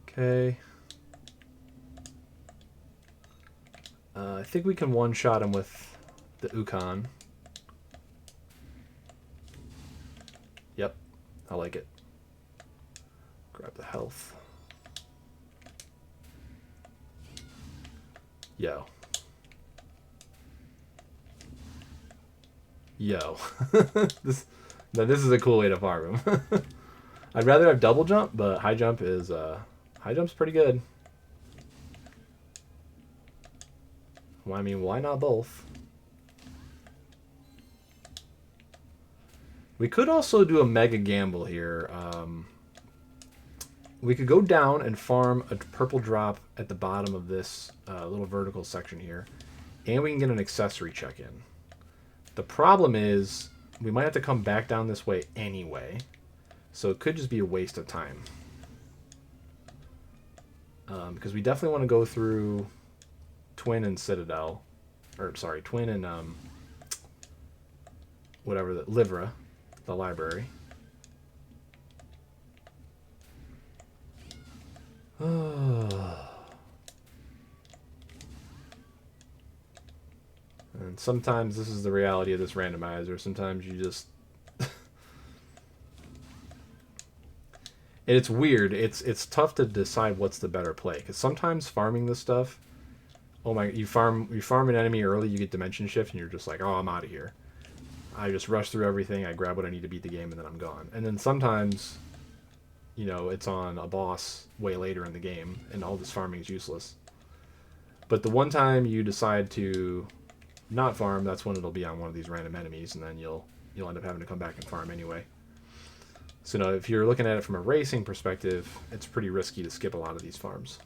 Okay. I think we can one-shot him with the Ukon. Yep, I like it. Grab the health. Yo. Yo. this is a cool way to farm him. I'd rather have double jump, but high jump is high jump's pretty good. Well, I mean, why not both? We could also do a mega gamble here. We could go down and farm a purple drop at the bottom of this little vertical section here, and we can get an accessory check-in. The problem is we might have to come back down this way anyway, so it could just be a waste of time. Because we definitely want to go through Twin and Citadel, or sorry, Twin and whatever, the Livra, the library. And sometimes this is the reality of this randomizer. Sometimes you just... And it's weird. It's tough to decide what's the better play. Because sometimes farming this stuff... Oh my... You farm an enemy early, you get Dimension Shift, and you're just like, oh, I'm out of here. I just rush through everything, I grab what I need to beat the game, and then I'm gone. And then sometimes... You know, it's on a boss way later in the game, and all this farming is useless. But the one time you decide to not farm, that's when it'll be on one of these random enemies, and then you'll end up having to come back and farm anyway. So, no, if you're looking at it from a racing perspective, it's pretty risky to skip a lot of these farms.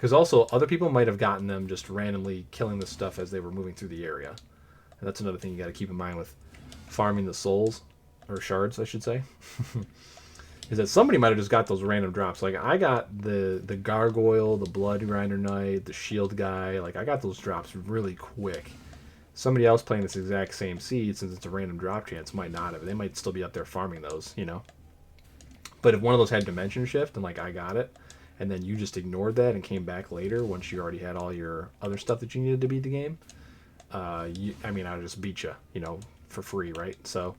Because also, other people might have gotten them just randomly killing the stuff as they were moving through the area. And that's another thing you got to keep in mind with farming the souls, or shards, I should say. Is that somebody might have just got those random drops. Like, I got the Gargoyle, the Blood Grinder Knight, the Shield Guy. Like, I got those drops really quick. Somebody else playing this exact same seed, since it's a random drop chance, might not have. They might still be up there farming those, you know? But if one of those had Dimension Shift, and, like, I got it, and then you just ignored that and came back later once you already had all your other stuff that you needed to beat the game, I mean, I would just beat you, you know, for free, right? So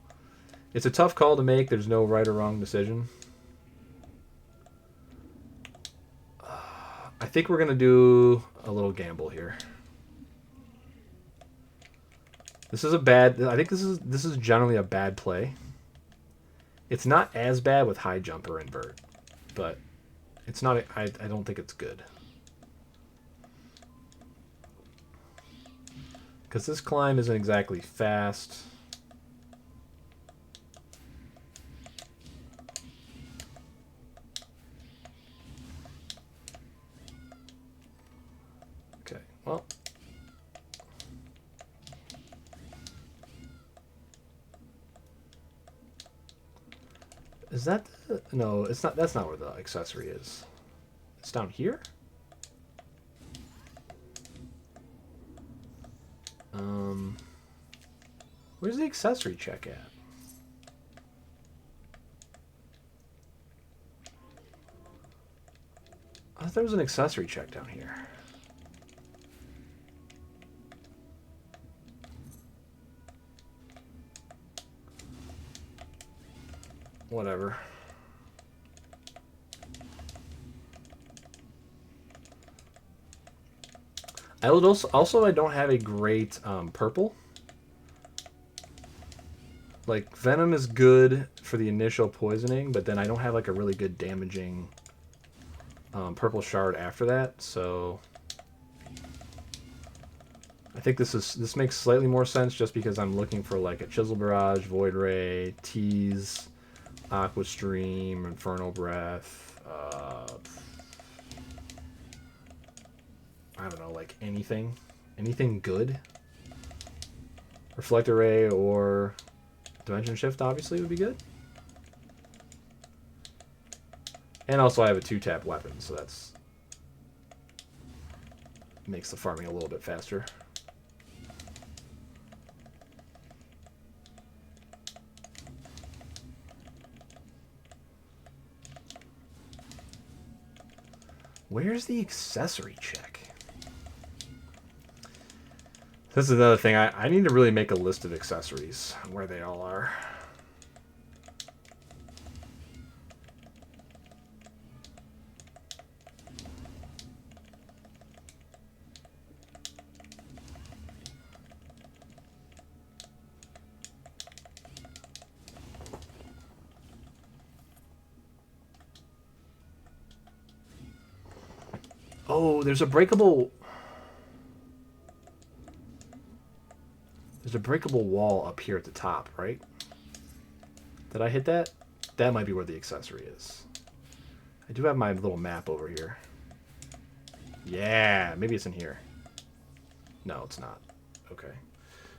it's a tough call to make. There's no right or wrong decision. I think we're going to do a little gamble here. This is a bad... I think this is generally a bad play. It's not as bad with high jump or invert, but it's not... I don't think it's good. Because this climb isn't exactly fast. Okay, well... Is that... No, it's not. That's not where the accessory is. It's down here? Where's the accessory check at? I thought there was an accessory check down here. Whatever. I would also I don't have a great purple. Like, Venom is good for the initial poisoning, but then I don't have like a really good damaging purple shard after that, so I think this makes slightly more sense just because I'm looking for like a Chisel Barrage, Void Ray, Tease, Aqua Stream, Infernal Breath, I don't know, like anything good. Reflector Ray or Dimension Shift obviously would be good. And also I have a 2-tap weapon, so that's makes the farming a little bit faster. Where's the accessory check? This is another thing. I need to really make a list of accessories, where they all are. Oh, there's a breakable wall up here at the top, right? Did I hit that? That might be where the accessory is. I do have my little map over here. Yeah, maybe it's in here. No, it's not. Okay.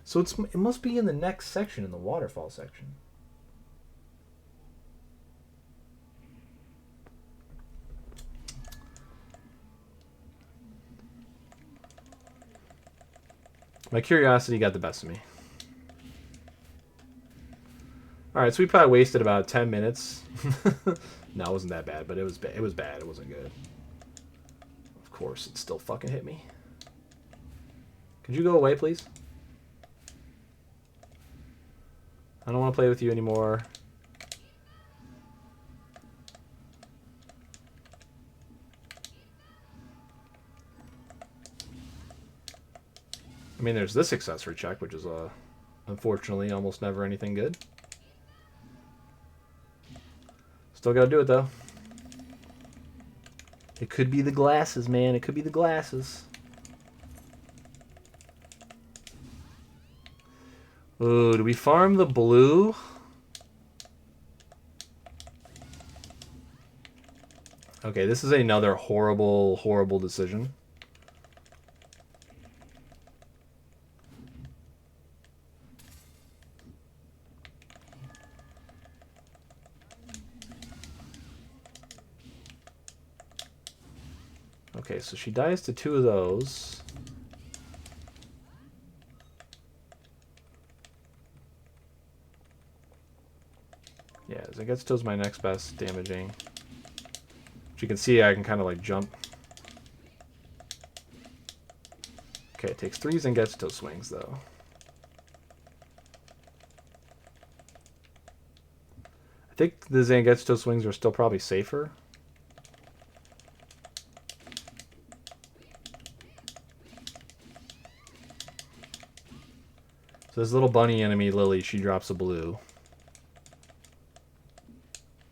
So it must be in the next section, in the waterfall section. My curiosity got the best of me. Alright, so we probably wasted about 10 minutes. No, it wasn't that bad, but it was bad. It was bad. It wasn't good. Of course, it still fucking hit me. Could you go away, please? I don't want to play with you anymore. I mean, there's this accessory check, which is, unfortunately, almost never anything good. Still gotta do it, though. It could be the glasses, man. It could be the glasses. Ooh, do we farm the blue? Okay, this is another horrible, horrible decision. Okay, so she dies to 2 of those. Yeah, Zangetsuto's my next best damaging. Which you can see I can kind of like jump. Okay, it takes 3 Zangetsuto swings though. I think the Zangetsuto swings are still probably safer. So this little bunny enemy, Lily, she drops a blue.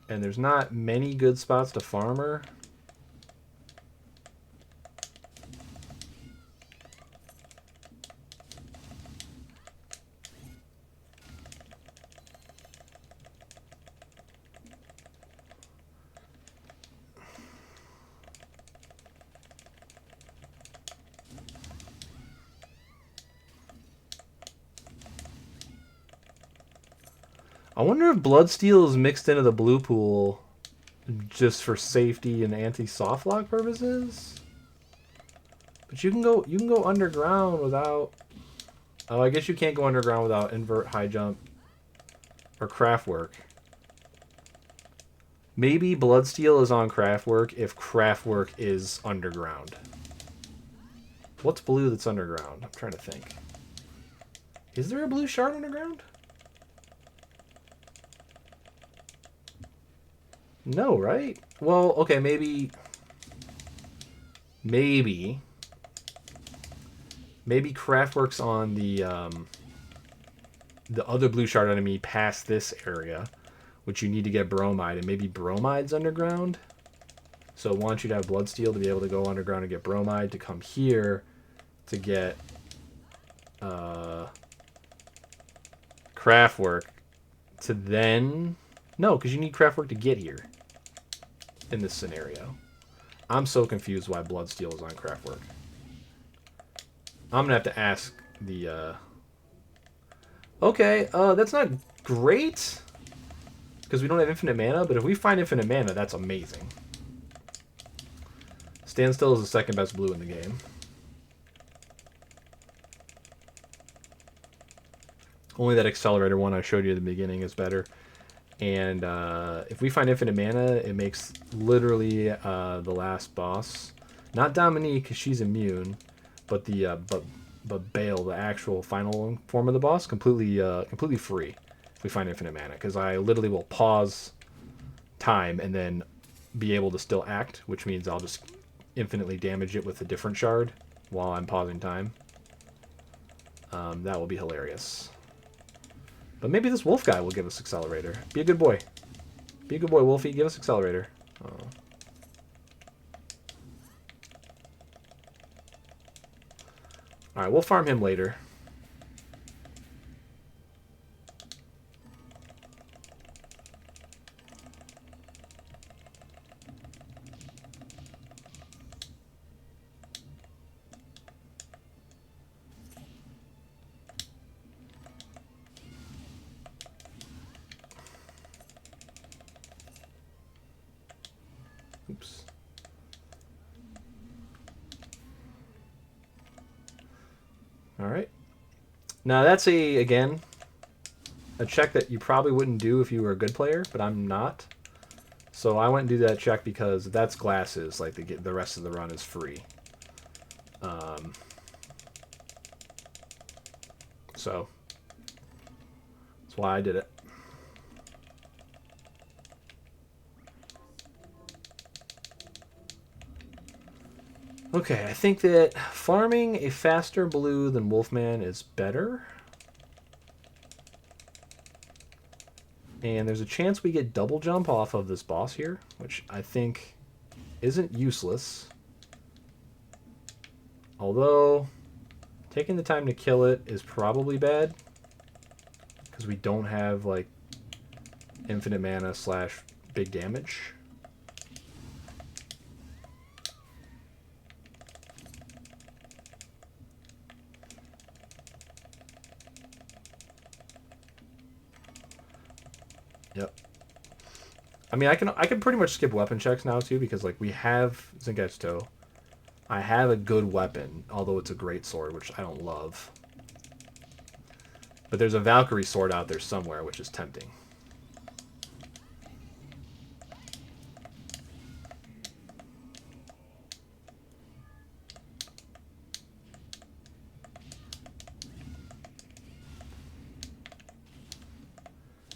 And there's not many good spots to farm her. I wonder if Bloodsteel is mixed into the blue pool just for safety and anti-softlock purposes. But you can go underground without. Oh, I guess you can't go underground without invert, high jump, or craft work. Maybe Bloodsteel is on craft work if craft work is underground. What's blue that's underground? I'm trying to think. Is there a blue shard underground? No, right? Well, okay, maybe Craftwork's on the other blue shard enemy past this area, which you need to get Bromide, and maybe Bromide's underground. So I want you to have Bloodsteel to be able to go underground and get Bromide, to come here to get Craftwork, to then... No, because you need Craftwork to get here in this scenario. I'm so confused why Bloodsteel is on Craftwork. I'm going to have to ask the... Okay, that's not great, because we don't have infinite mana, but if we find infinite mana, that's amazing. Standstill is the second best blue in the game. Only that Accelerator one I showed you at the beginning is better. And if we find infinite mana, it makes literally the last boss, not Dominique, because she's immune, but the but Bale, the actual final form of the boss, completely free if we find infinite mana. Because I literally will pause time and then be able to still act, which means I'll just infinitely damage it with a different shard while I'm pausing time. That will be hilarious. But maybe this wolf guy will give us Accelerator. Be a good boy. Be a good boy, Wolfie. Give us Accelerator. Oh. Alright, we'll farm him later. Oops. Alright. Now that's again, a check that you probably wouldn't do if you were a good player, but I'm not. So I went and do that check because that's glasses, like the rest of the run is free. So that's why I did it. Okay, I think that farming a faster blue than Wolfman is better. And there's a chance we get double jump off of this boss here, which I think isn't useless. Although, taking the time to kill it is probably bad, because we don't have, like, infinite mana / big damage. Yep. I mean, I can pretty much skip weapon checks now too because like we have Zinget's Toe. I have a good weapon, although it's a great sword, which I don't love. But there's a Valkyrie sword out there somewhere, which is tempting.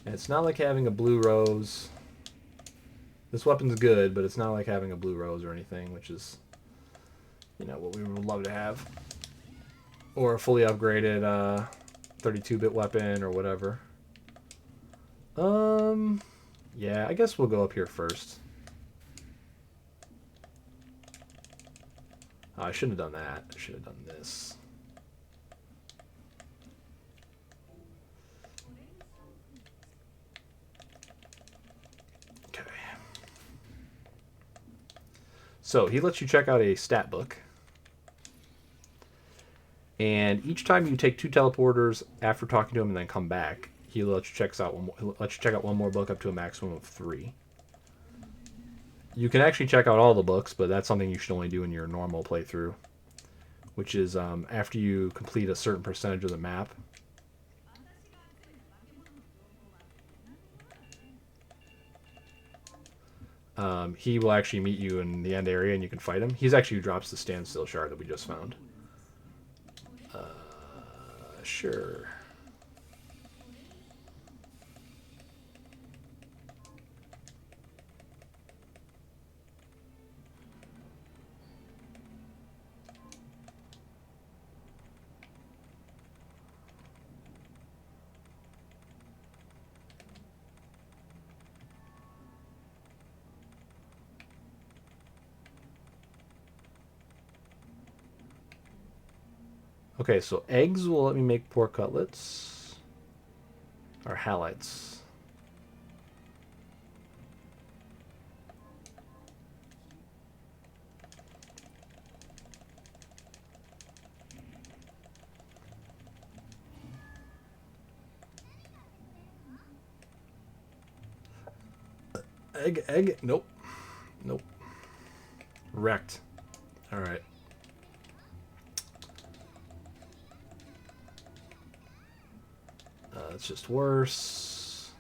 And it's not like having a blue rose. This weapon's good, but it's not like having a blue rose or anything, which is, you know, what we would love to have. Or a fully upgraded 32-bit weapon or whatever. Yeah, I guess we'll go up here first. Oh, I shouldn't have done that. I should have done this. Okay. So he lets you check out a stat book. And each time you take 2 teleporters after talking to him and then come back, he lets you check out one more book up to a maximum of 3. You can actually check out all the books, but that's something you should only do in your normal playthrough, which is after you complete a certain percentage of the map. He will actually meet you in the end area and you can fight him. He's actually who drops the standstill shard that we just found. Sure. Okay, so eggs will let me make pork cutlets. Or halites. Egg. Nope. Nope. Wrecked. Alright. It's just worse.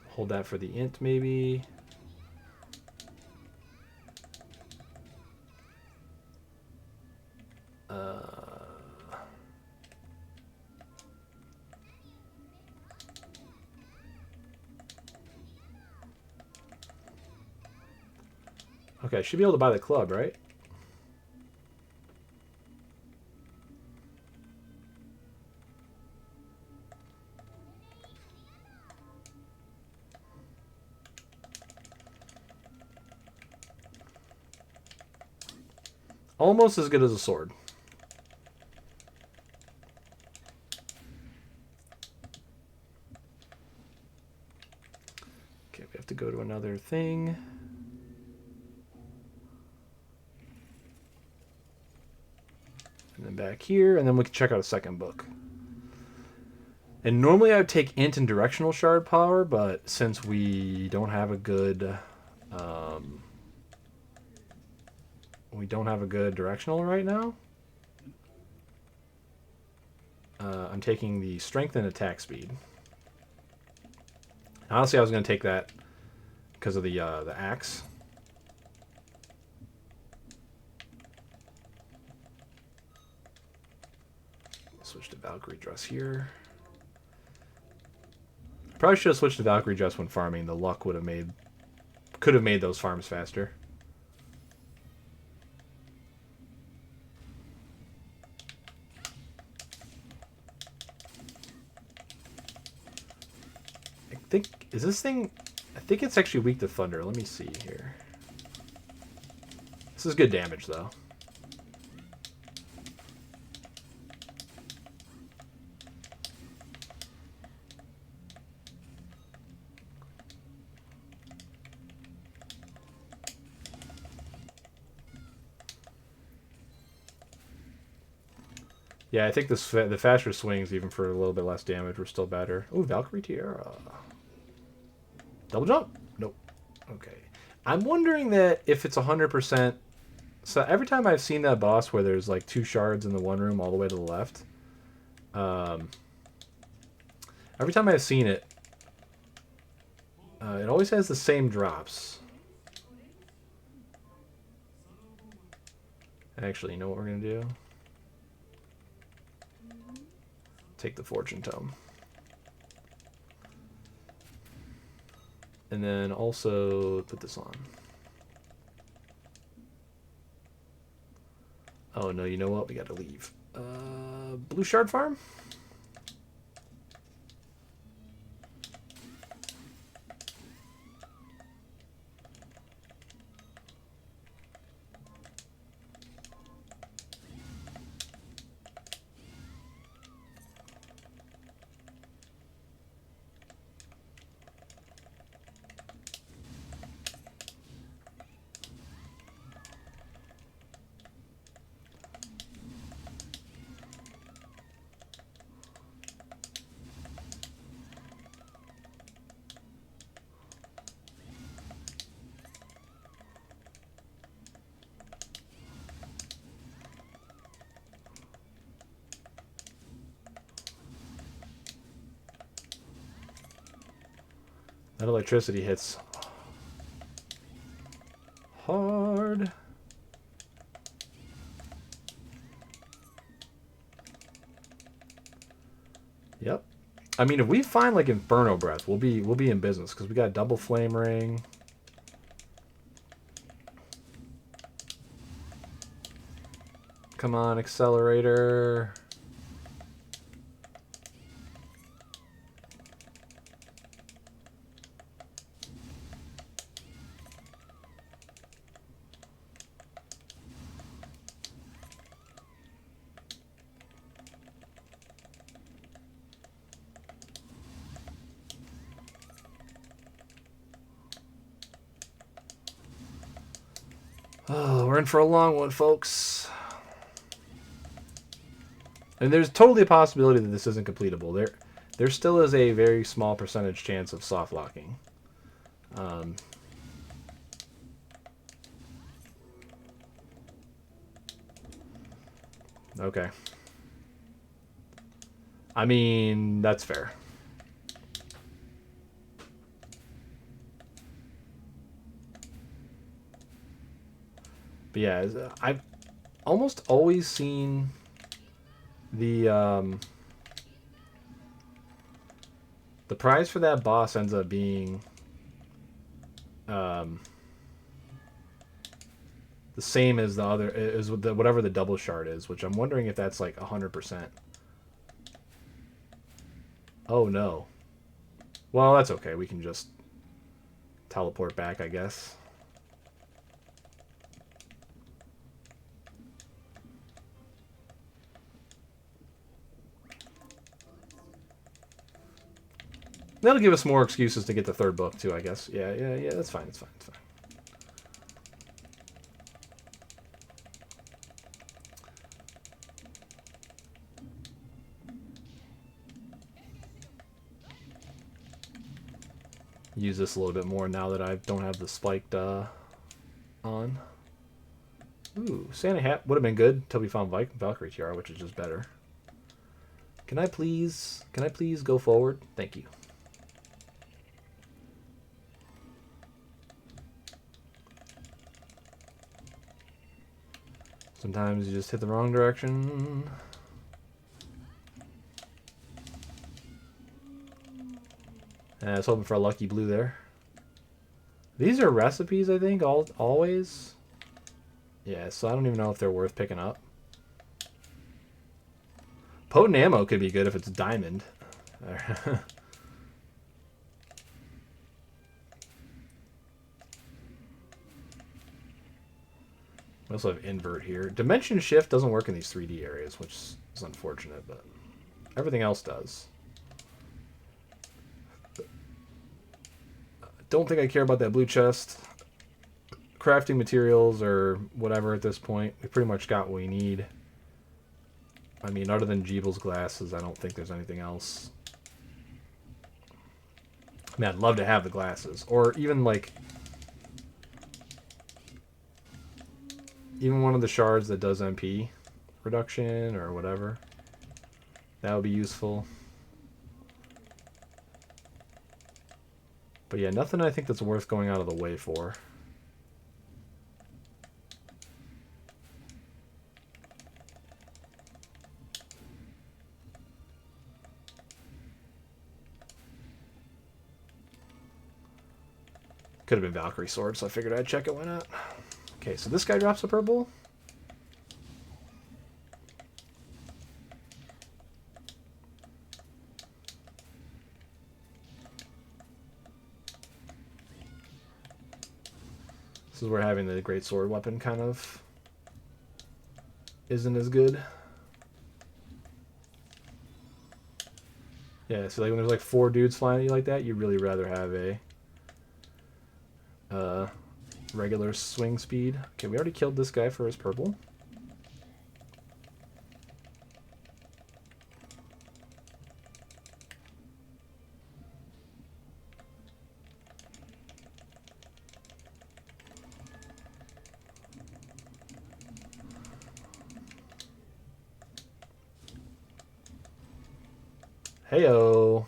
Hold that for the int, maybe. Okay, I should be able to buy the club, right? Almost as good as a sword. Okay, we have to go to another thing. And then back here, and then we can check out a second book. And normally I would take int and directional shard power, but since we don't have a good directional right now, I'm taking the strength and attack speed. Honestly, I was going to take that because of the axe. Switch to Valkyrie dress here. Probably should have switched to Valkyrie dress when farming. The luck could have made those farms faster. I think it's actually weak to thunder. Let me see here. This is good damage though. Yeah, I think the faster swings, even for a little bit less damage, were still better. Ooh, Valkyrie Tiara. Double jump? Nope. Okay. I'm wondering that if it's 100%. So every time I've seen that boss where there's like 2 shards in the one room all the way to the left, um, every time I've seen it, it always has the same drops. Actually, you know what we're going to do? Take the Fortune Tome. And then also put this on. Oh, no, you know what? We got to leave. Blue Shard Farm? That electricity hits hard. Yep. I mean, if we find like Inferno Breath, we'll be in business because we got double Flame Ring. Come on, Accelerator. Oh, we're in for a long one, folks. And there's totally a possibility that this isn't completable. There still is a very small percentage chance of soft locking. Okay. I mean, that's fair. But yeah, I've almost always seen the prize for that boss ends up being the same as the other, is whatever the double shard is, which I'm wondering if that's like 100%. Oh no. Well, that's okay. We can just teleport back, I guess. That'll give us more excuses to get the third book too, I guess. Yeah, that's fine. It's fine. It's fine. Use this a little bit more now that I don't have the spiked on. Ooh, Santa Hat would have been good until we found Valkyrie Tiara, which is just better. Can I please go forward? Thank you. Sometimes you just hit the wrong direction. And I was hoping for a lucky blue there. These are recipes, I think, always. Yeah, so I don't even know if they're worth picking up. Potent ammo could be good if it's diamond. We also have invert here. Dimension shift doesn't work in these 3D areas, which is unfortunate, but everything else does. Don't think I care about that blue chest. Crafting materials or whatever at this point. We pretty much got what we need. I mean, other than Jeebel's glasses, I don't think there's anything else. I mean, I'd love to have the glasses. Or even, like... Even one of the shards that does MP reduction or whatever. That would be useful. But yeah, nothing I think that's worth going out of the way for. Could have been Valkyrie Sword, so I figured I'd check it. Why not? Okay, so this guy drops a purple. This is where having the great sword weapon kind of isn't as good. Yeah, so like when there's like 4 dudes flying at you like that, you'd really rather have a regular swing speed. Okay, we already killed this guy for his purple. Heyo.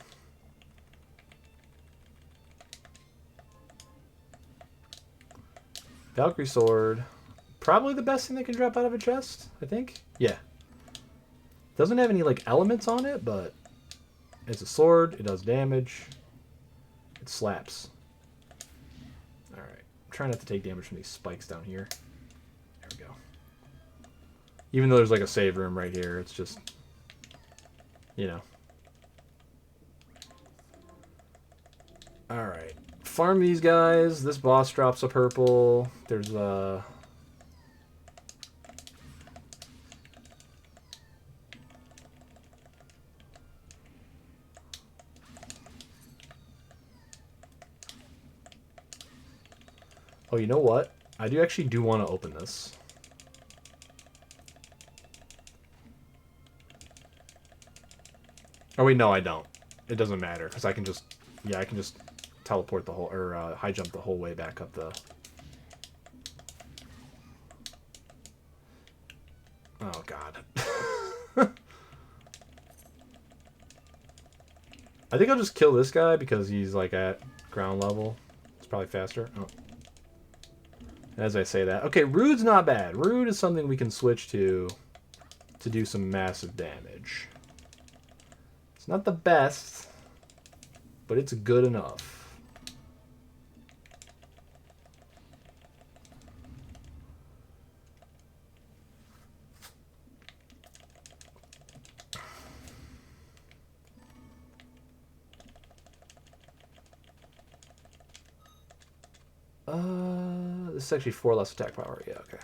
Valkyrie Sword. Probably the best thing that can drop out of a chest, I think. Yeah. Doesn't have any like elements on it, but it's a sword. It does damage. It slaps. Alright. I'm trying not to take damage from these spikes down here. There we go. Even though there's like a save room right here, it's just, you know. Alright. Farm these guys. This boss drops a purple. There's a... Oh, you know what? I actually do want to open this. Oh, wait, no, I don't. It doesn't matter, because I can just... Yeah, I can just teleport the whole... Or high jump the whole way back up the... Oh, God. I think I'll just kill this guy, because he's, like, at ground level. It's probably faster. Oh. As I say that. Okay, Rude's not bad. Rude is something we can switch to do some massive damage. It's not the best, but it's good enough. This is actually 4 less attack power. Yeah, okay.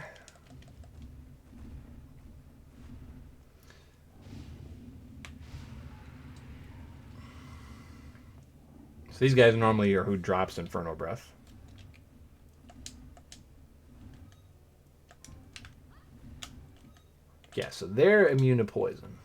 So these guys normally are who drops Inferno Breath. Yeah, so they're immune to poison.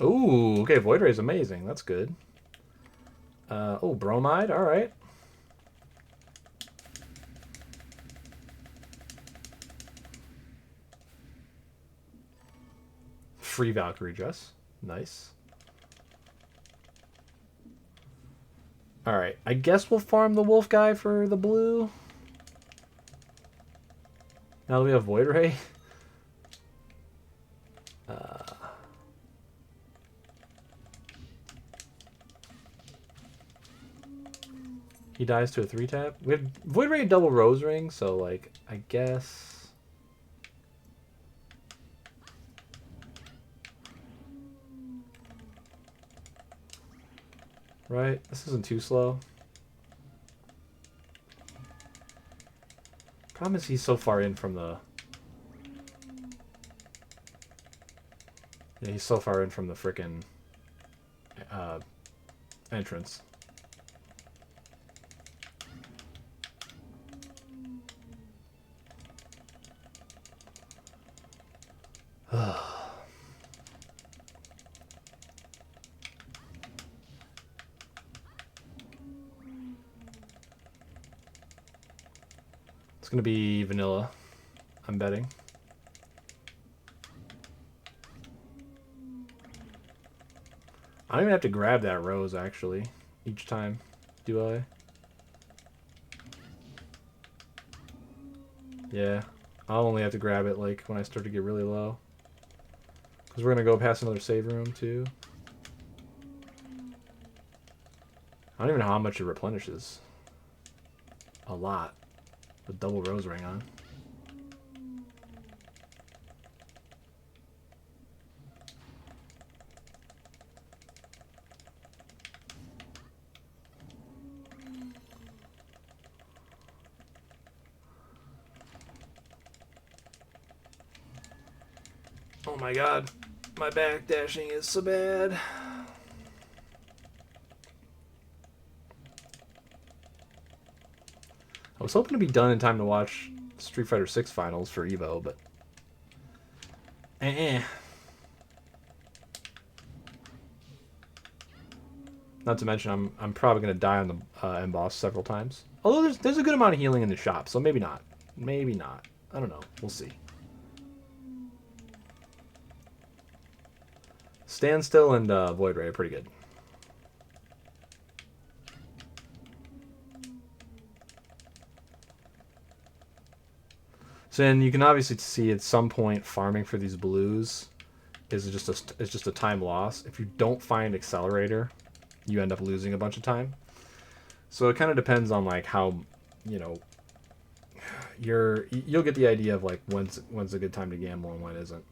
Ooh, okay, Void Ray is amazing. That's good. Oh, Bromide. All right. Free Valkyrie dress. Nice. All right. I guess we'll farm the wolf guy for the blue. Now that we have Void Ray. He dies to a 3-tap. We have Void Ray double Rose Ring, so like I guess. Right? This isn't too slow. Problem is he's so far in from the... Yeah, he's so far in from the frickin' entrance. It's gonna be vanilla, I'm betting. I don't even have to grab that rose, actually, each time, do I? Yeah, I'll only have to grab it, like, when I start to get really low. Because we're going to go past another save room, too. I don't even know how much it replenishes. A lot. With double rose ring on. Oh my god. My back dashing is so bad. I was hoping to be done in time to watch Street Fighter 6 finals for Evo, but... Not to mention, I'm probably going to die on the end boss several times. Although there's a good amount of healing in the shop, so maybe not. Maybe not. I don't know. We'll see. Standstill and Void Ray are pretty good. So then you can obviously see at some point farming for these blues is just a time loss. If you don't find Accelerator, you end up losing a bunch of time. So it kind of depends on like how, you know, you'll get the idea of like when's a good time to gamble and when isn't.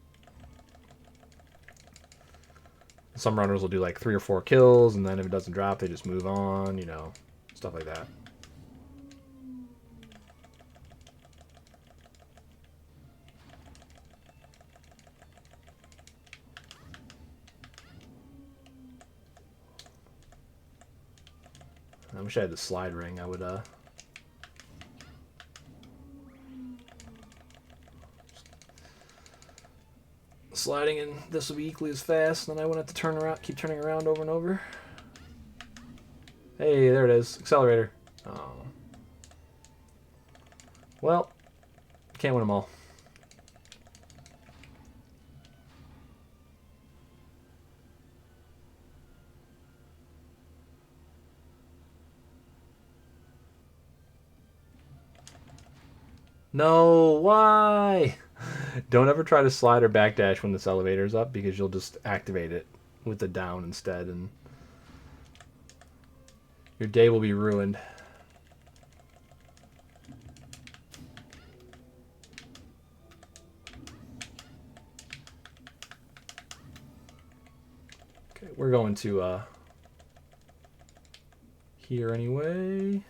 Some runners will do like 3 or 4 kills, and then if it doesn't drop, they just move on, you know, stuff like that. I wish I had the slide ring. I would sliding, and this will be equally as fast, and then I wouldn't have to turn around, keep turning around over and over. Hey, there it is. Accelerator. Oh. Well, can't win them all. No, why? Don't ever try to slide or backdash when this elevator's up, because you'll just activate it with the down instead, and your day will be ruined. Okay, we're going to here anyway.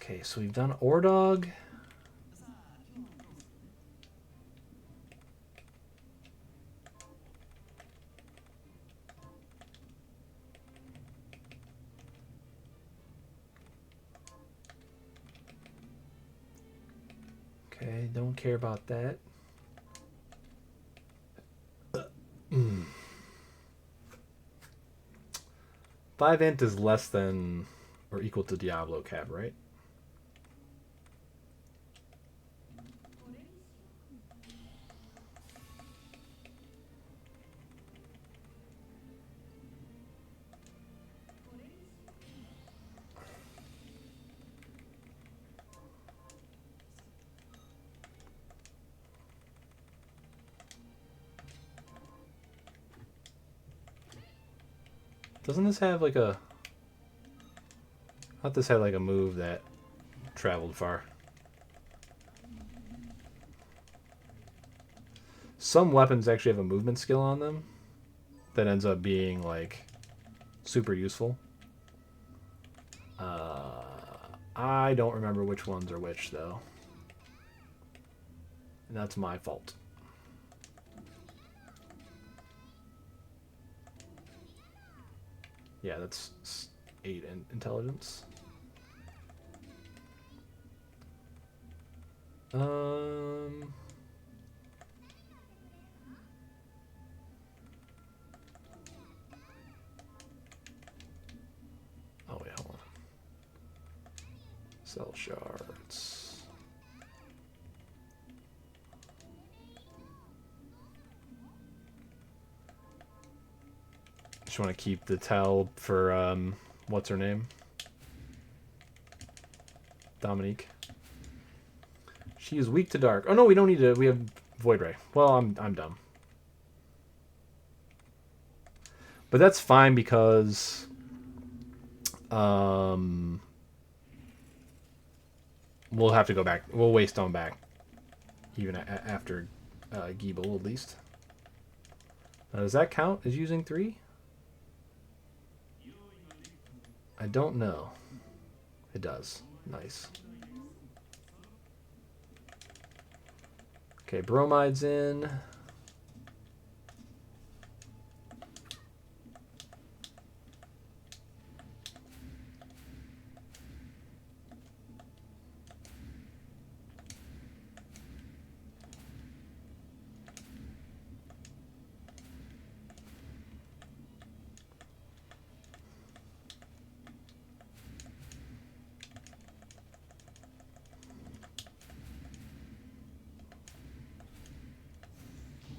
Okay, so we've done Ordog. Okay, don't care about that. 5 int is less than or equal to Diablo Cab, right? Doesn't this have like a... I thought this had like a move that traveled far. Some weapons actually have a movement skill on them that ends up being like super useful. I don't remember which ones are which though. And that's my fault. Yeah, that's 8 in intelligence. Oh wait, hold on. Cell shards. Just want to keep the tell for what's her name? Dominique. She is weak to dark. Oh no, we don't need to. We have Void Ray. Well, I'm dumb. But that's fine because we'll have to go back. We'll waste on back even after Giebel at least. Does that count as using 3? I don't know. It does. Nice. Okay, bromide's in.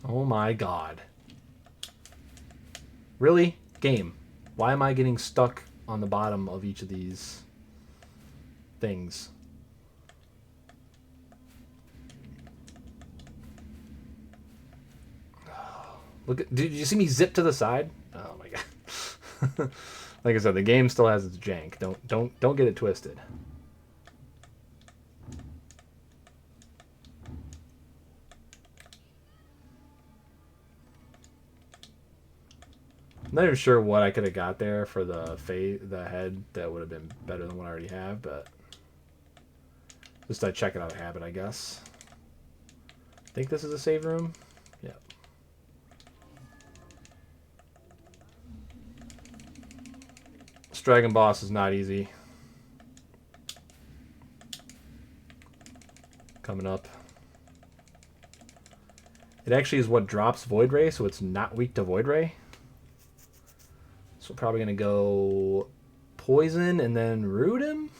Oh my god. Really? Game. Why am I getting stuck on the bottom of each of these things? Look at, did you see me zip to the side? Oh my god. Like I said, the game still has its jank. Don't get it twisted. I'm not even sure what I could have got there for the head that would have been better than what I already have, but just to check it out of habit, I guess. I think this is a save room. Yeah. This dragon boss is not easy. Coming up. It actually is what drops Void Ray, so it's not weak to Void Ray. So we're probably going to go Poison and then root him.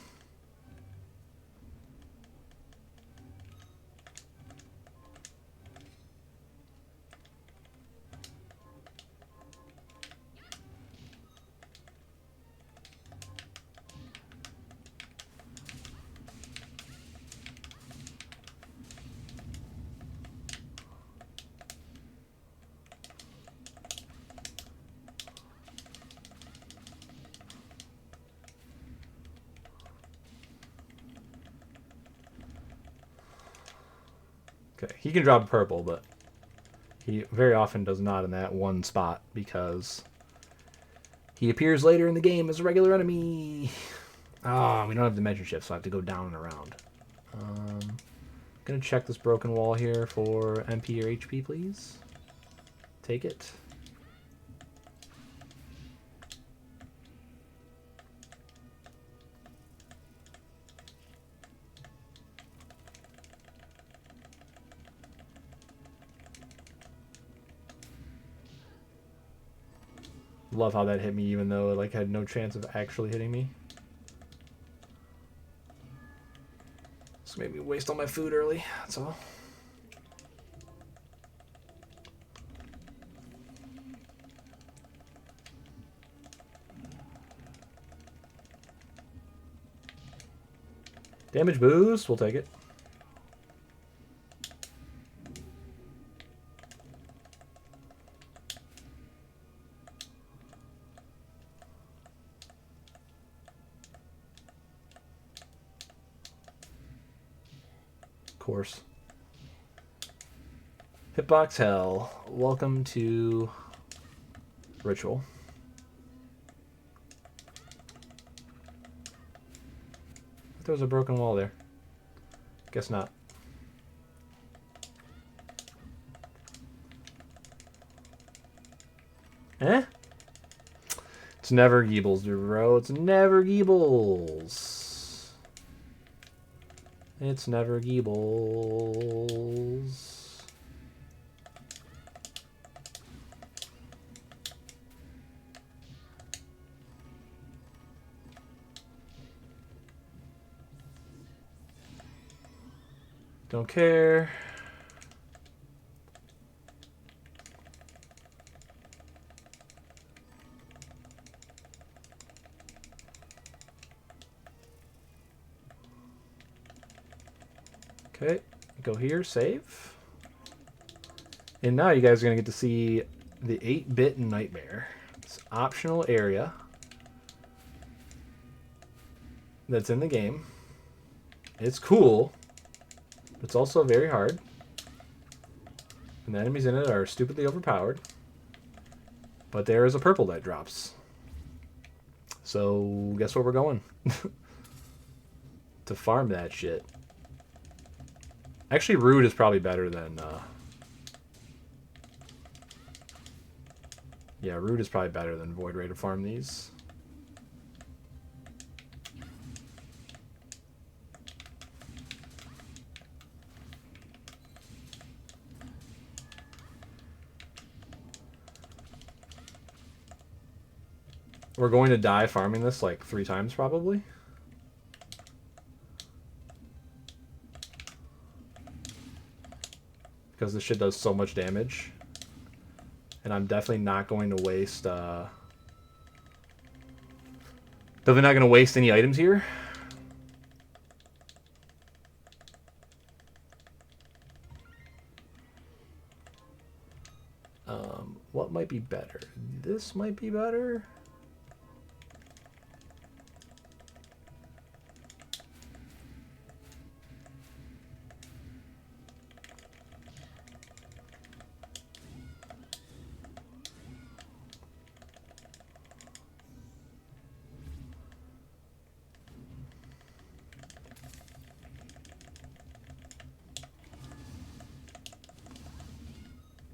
Okay, he can drop purple, but he very often does not in that one spot because he appears later in the game as a regular enemy. Ah, we don't have dimension shift, so I have to go down and around. Gonna check this broken wall here for MP or HP, please. Take it. Love how that hit me even though it like had no chance of actually hitting me. This made me waste all my food early, that's all. Damage boost, we'll take it. Of course. Hitbox Hell, welcome to Ritual. There was a broken wall there. Guess not. Eh? It's never Geebles, bro. It's never Geebles. It's never Geebles. Don't care. Okay, go here, save. And now you guys are going to get to see the 8-bit nightmare. It's optional area that's in the game. It's cool. It's also very hard. And the enemies in it are stupidly overpowered. But there is a purple that drops. So guess where we're going? To farm that shit. Actually, Rude is probably better than... Yeah, Rude is probably better than Void Ray to farm these. We're going to die farming this like 3 times probably. Because this shit does so much damage. And I'm definitely not going to waste... Definitely not going to waste any items here. What might be better? This might be better.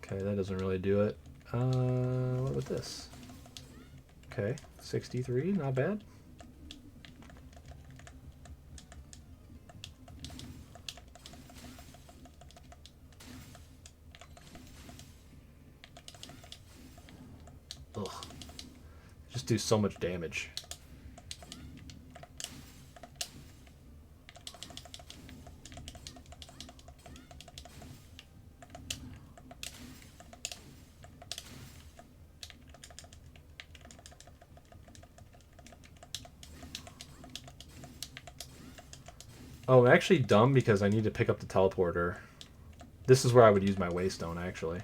Okay, that doesn't really do it. What with this? Okay, 63, not bad. Ugh. Just do so much damage. Oh, I'm actually dumb because I need to pick up the teleporter. This is where I would use my waystone, actually.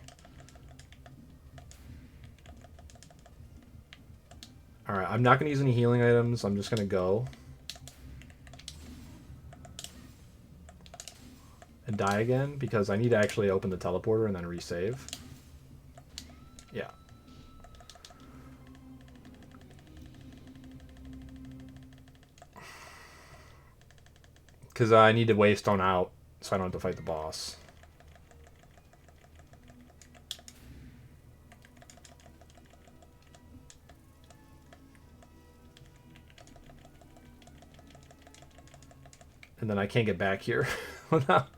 Alright, I'm not going to use any healing items. I'm just going to go. And die again, because I need to actually open the teleporter and then resave. Yeah. Because I need to waystone out, so I don't have to fight the boss. And then I can't get back here without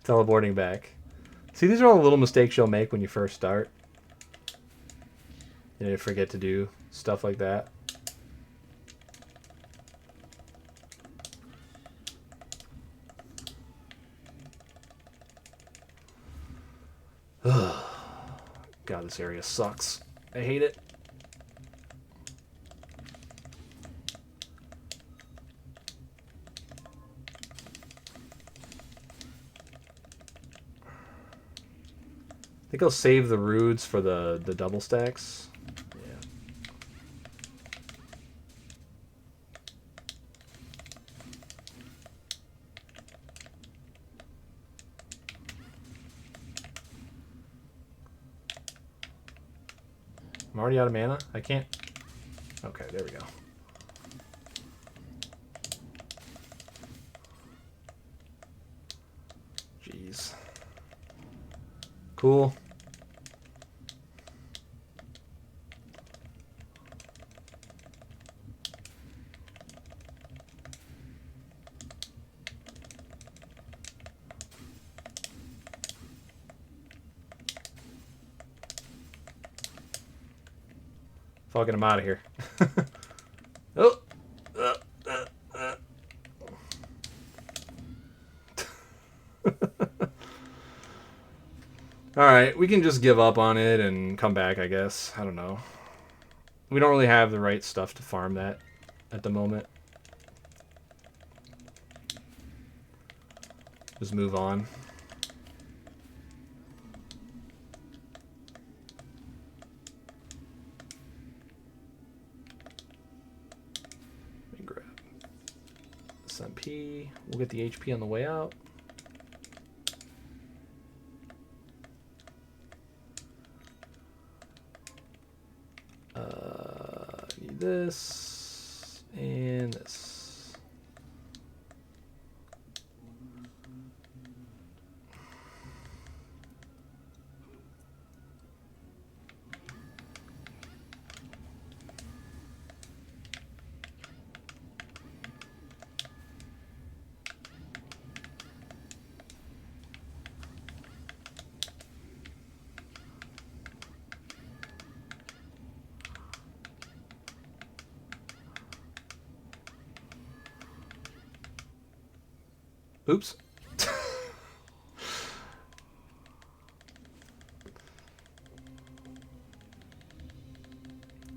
teleporting back. See, these are all the little mistakes you'll make when you first start. You forget to do stuff like that. God, this area sucks. I hate it. I think I'll save the roots for the double stacks. Yeah. I'm already out of mana? I can't... Okay, there we go. Jeez. Cool. Fucking him out of here. Oh. Alright, we can just give up on it and come back, I guess. I don't know. We don't really have the right stuff to farm that at the moment. Just move on. Let me grab this MP. We'll get the HP on the way out. Need this and this. Oops.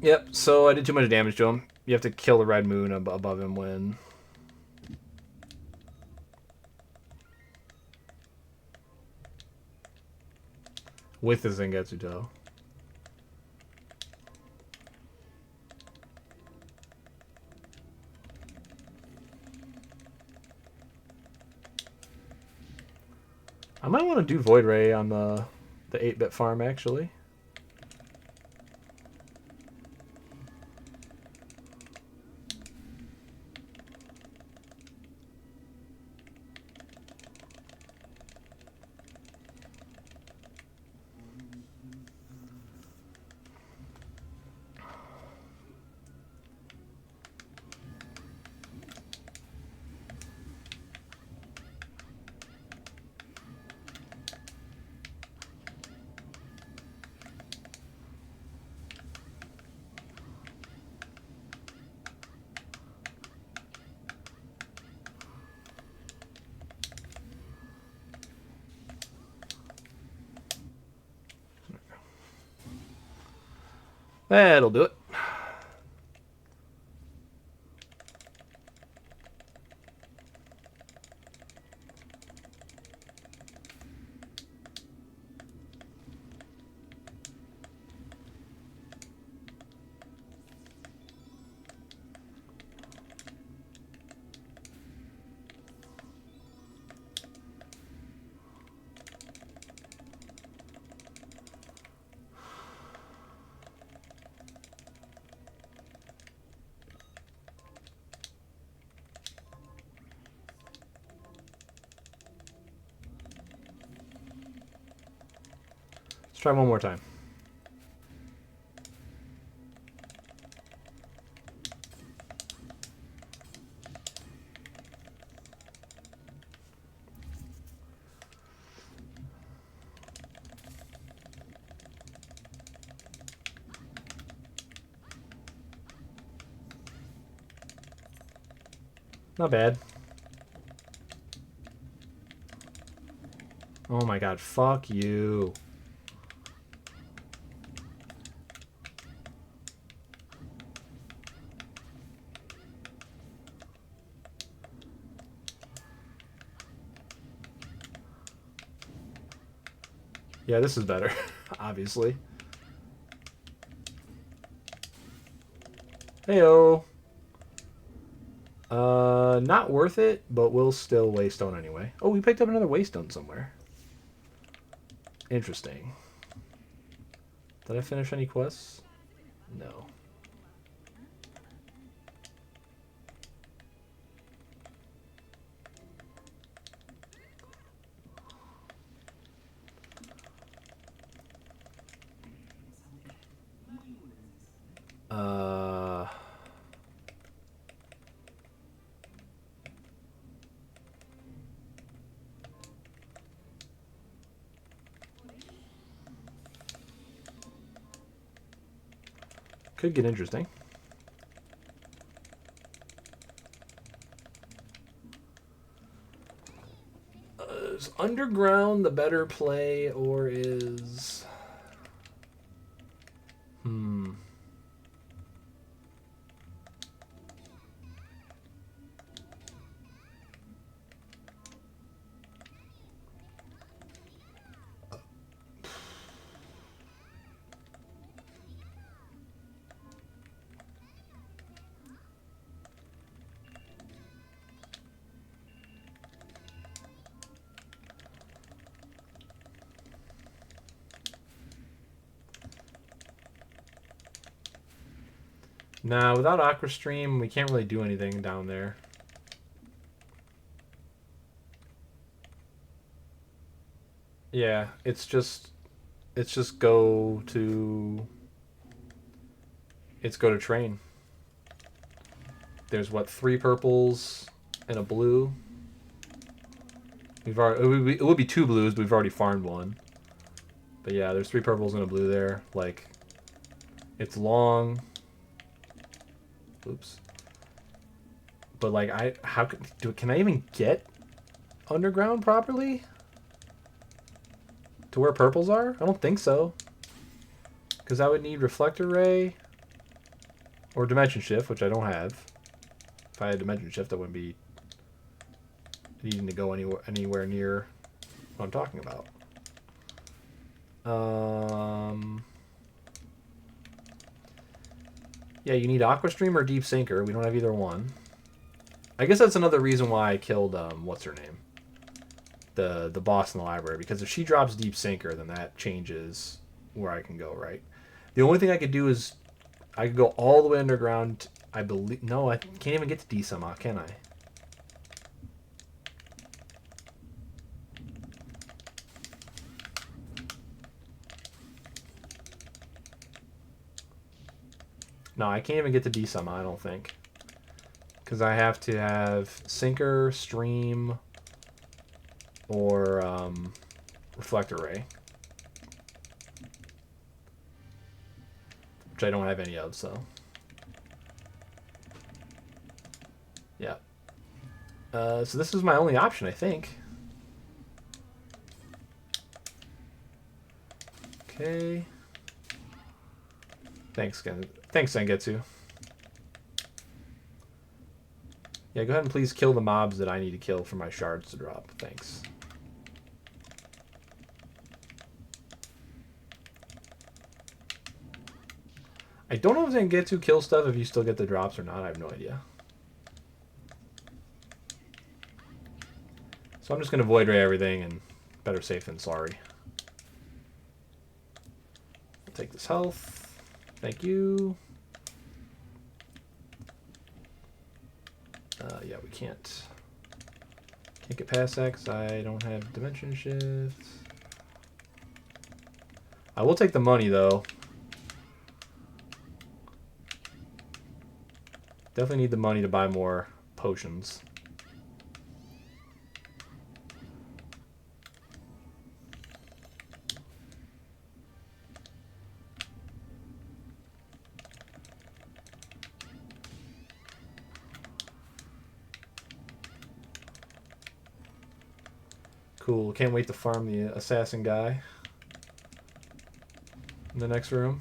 Yep, so I did too much damage to him. You have to kill the red moon above him when... with the Zangetsu Toe. I might want to do Void Ray on the 8-bit farm, actually. That'll do it. Let's try one more time. Not bad. Oh my god, fuck you. Yeah, this is better, obviously. Heyo. Not worth it, but we'll still waystone anyway. Oh, we picked up another waystone somewhere. Interesting. Did I finish any quests? No. Could get interesting. Is underground the better play, or is... Nah, without Aqua Stream, we can't really do anything down there. Yeah, it's just go to... It's go to train. There's, what, 3 purples and a blue? We've already... It would be 2 blues, but we've already farmed 1. But yeah, there's 3 purples and a blue there. Like, it's long... Oops. But like can I even get underground properly? To where purples are? I don't think so. Because I would need reflector ray or dimension shift, which I don't have. If I had dimension shift, I wouldn't be needing to go anywhere near what I'm talking about. Yeah, you need Aqua Stream or Deep Sinker. We don't have either one. I guess that's another reason why I killed, what's her name? The boss in the library. Because if she drops Deep Sinker, then that changes where I can go, right? The only thing I could do is I could go all the way underground. I believe... No, I can't even get to D-Summit, can I? No, I can't even get to D-Summit, I don't think. Because I have to have Sinker, Stream, or Reflector Ray. Which I don't have any of, so... Yeah. So this is my only option, I think. Okay. Thanks, Sengetsu. Yeah, go ahead and please kill the mobs that I need to kill for my shards to drop. Thanks. I don't know if Zangetsu kills stuff if you still get the drops or not. I have no idea. So I'm just going to void ray everything, and better safe than sorry. I'll take this health. Thank you. Yeah, we can't get past that because I don't have dimension shift. I will take the money, though. Definitely need the money to buy more potions. Cool. Can't wait to farm the assassin guy in the next room.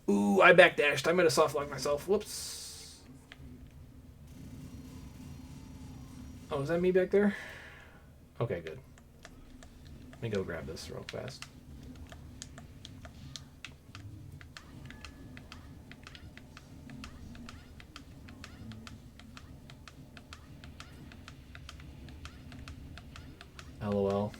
Ooh, I backdashed. I might have softlocked myself. Whoops. Oh, is that me back there? Okay, good. Let me go grab this real fast. LOL.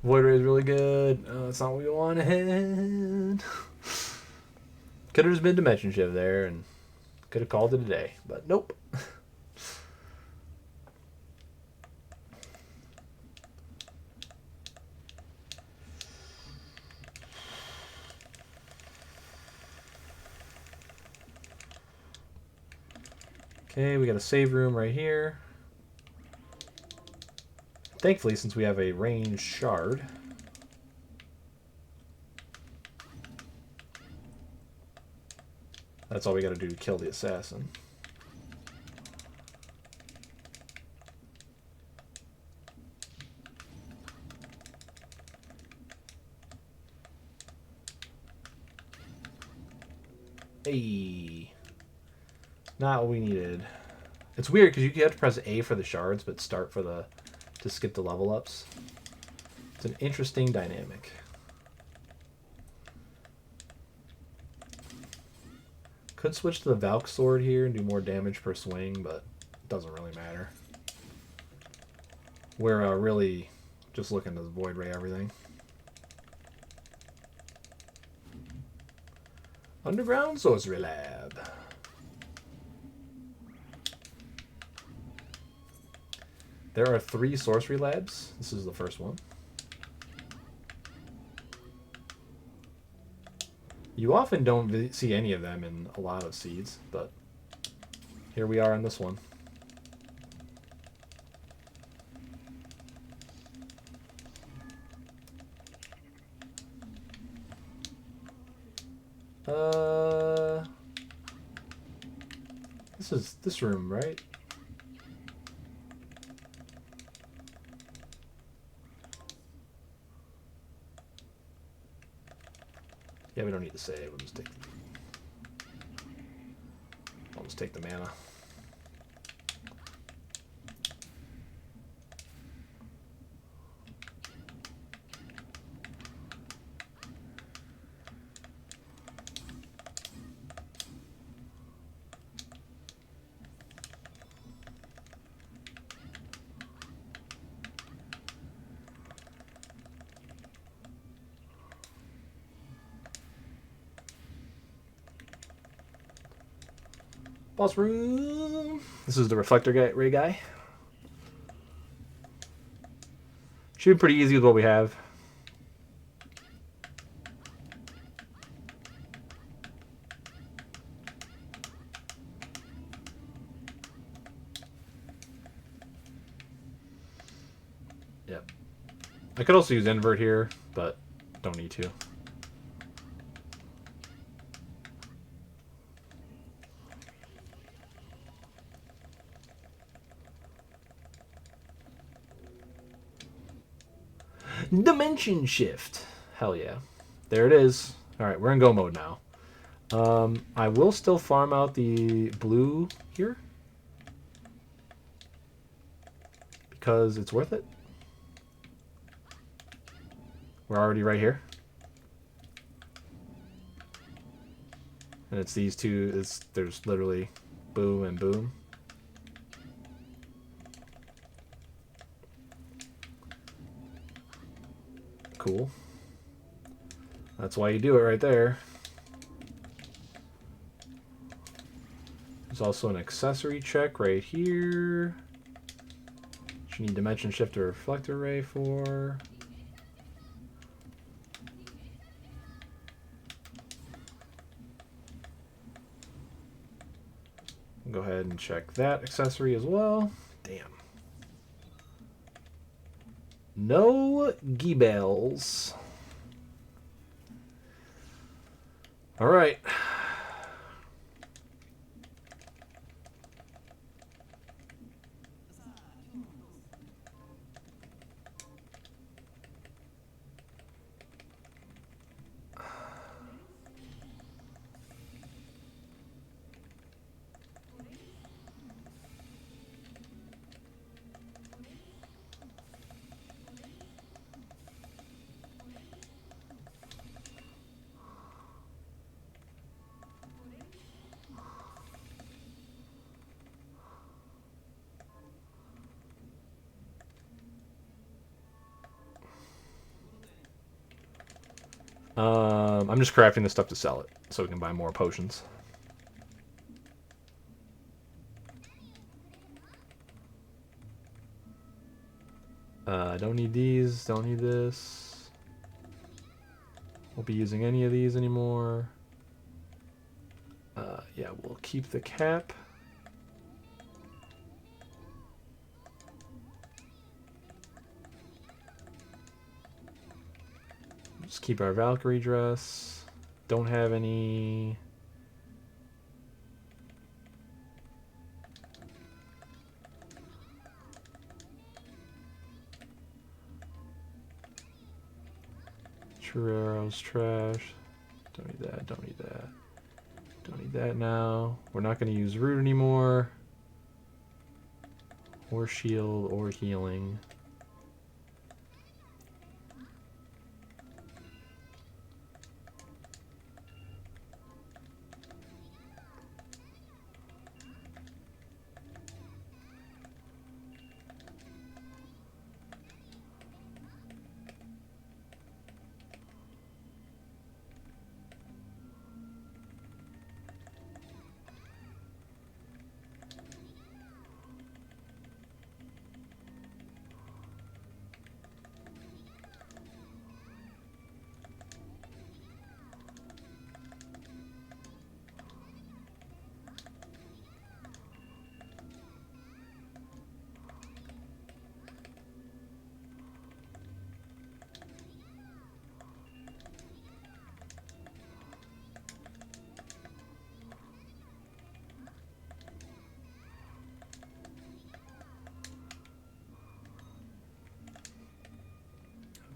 Void Ray is really good. That's not what we wanted. Could have just been Dimension Shift there and could have called it a day, but nope. Okay, we got a save room right here. Thankfully, since we have a ranged shard, that's all we got to do to kill the assassin. Hey, not what we needed. It's weird because you have to press A for the shards, but start for the to skip the level ups. It's an interesting dynamic. Could switch to the Valk sword here and do more damage per swing, but it doesn't really matter. We're really just looking to Void Ray everything. Underground Sorcery Lab. There are 3 sorcery labs. This is the first one. You often don't see any of them in a lot of seeds, but here we are on this one. This is this room, right? Yeah, we don't need to save. We'll just take. I'll just take the mana. Boss room. This is the reflector ray guy. Should be pretty easy with what we have. Yep. I could also use invert here, but don't need to. Dimension shift. Hell yeah. There it is. Alright, we're in go mode now. I will still farm out the blue here. Because it's worth it. We're already right here. And it's these two. There's literally boom and boom. Cool. That's why you do it right there. There's also an accessory check right here. Which you need dimension shift or reflector ray for. Go ahead and check that accessory as well. Damn. No Giebels. All right. I'm just crafting this stuff to sell it, so we can buy more potions. Don't need these, don't need this. Won't be using any of these anymore. Yeah, we'll keep the cap. Just keep our Valkyrie dress. Don't have any... True arrows, trash. Don't need that, don't need that. Don't need that now. We're not going to use root anymore. Or shield, or healing.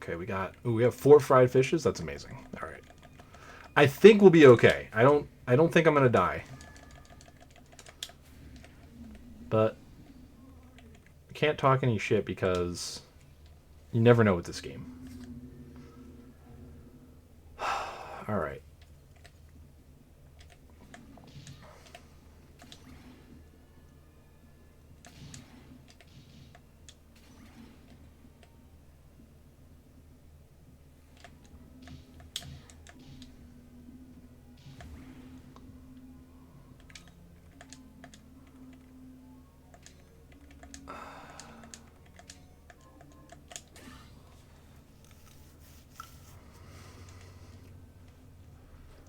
Okay, we have 4 fried fishes. That's amazing. All right. I think we'll be okay. I don't think I'm going to die. But I can't talk any shit because you never know with this game. All right.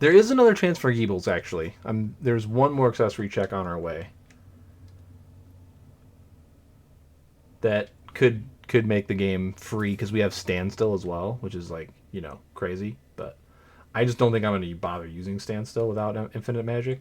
There is another chance for Geebles, actually. There's one more accessory check on our way. That could make the game free, because we have Standstill as well, which is, like, you know, crazy. But I just don't think I'm going to bother using Standstill without infinite magic.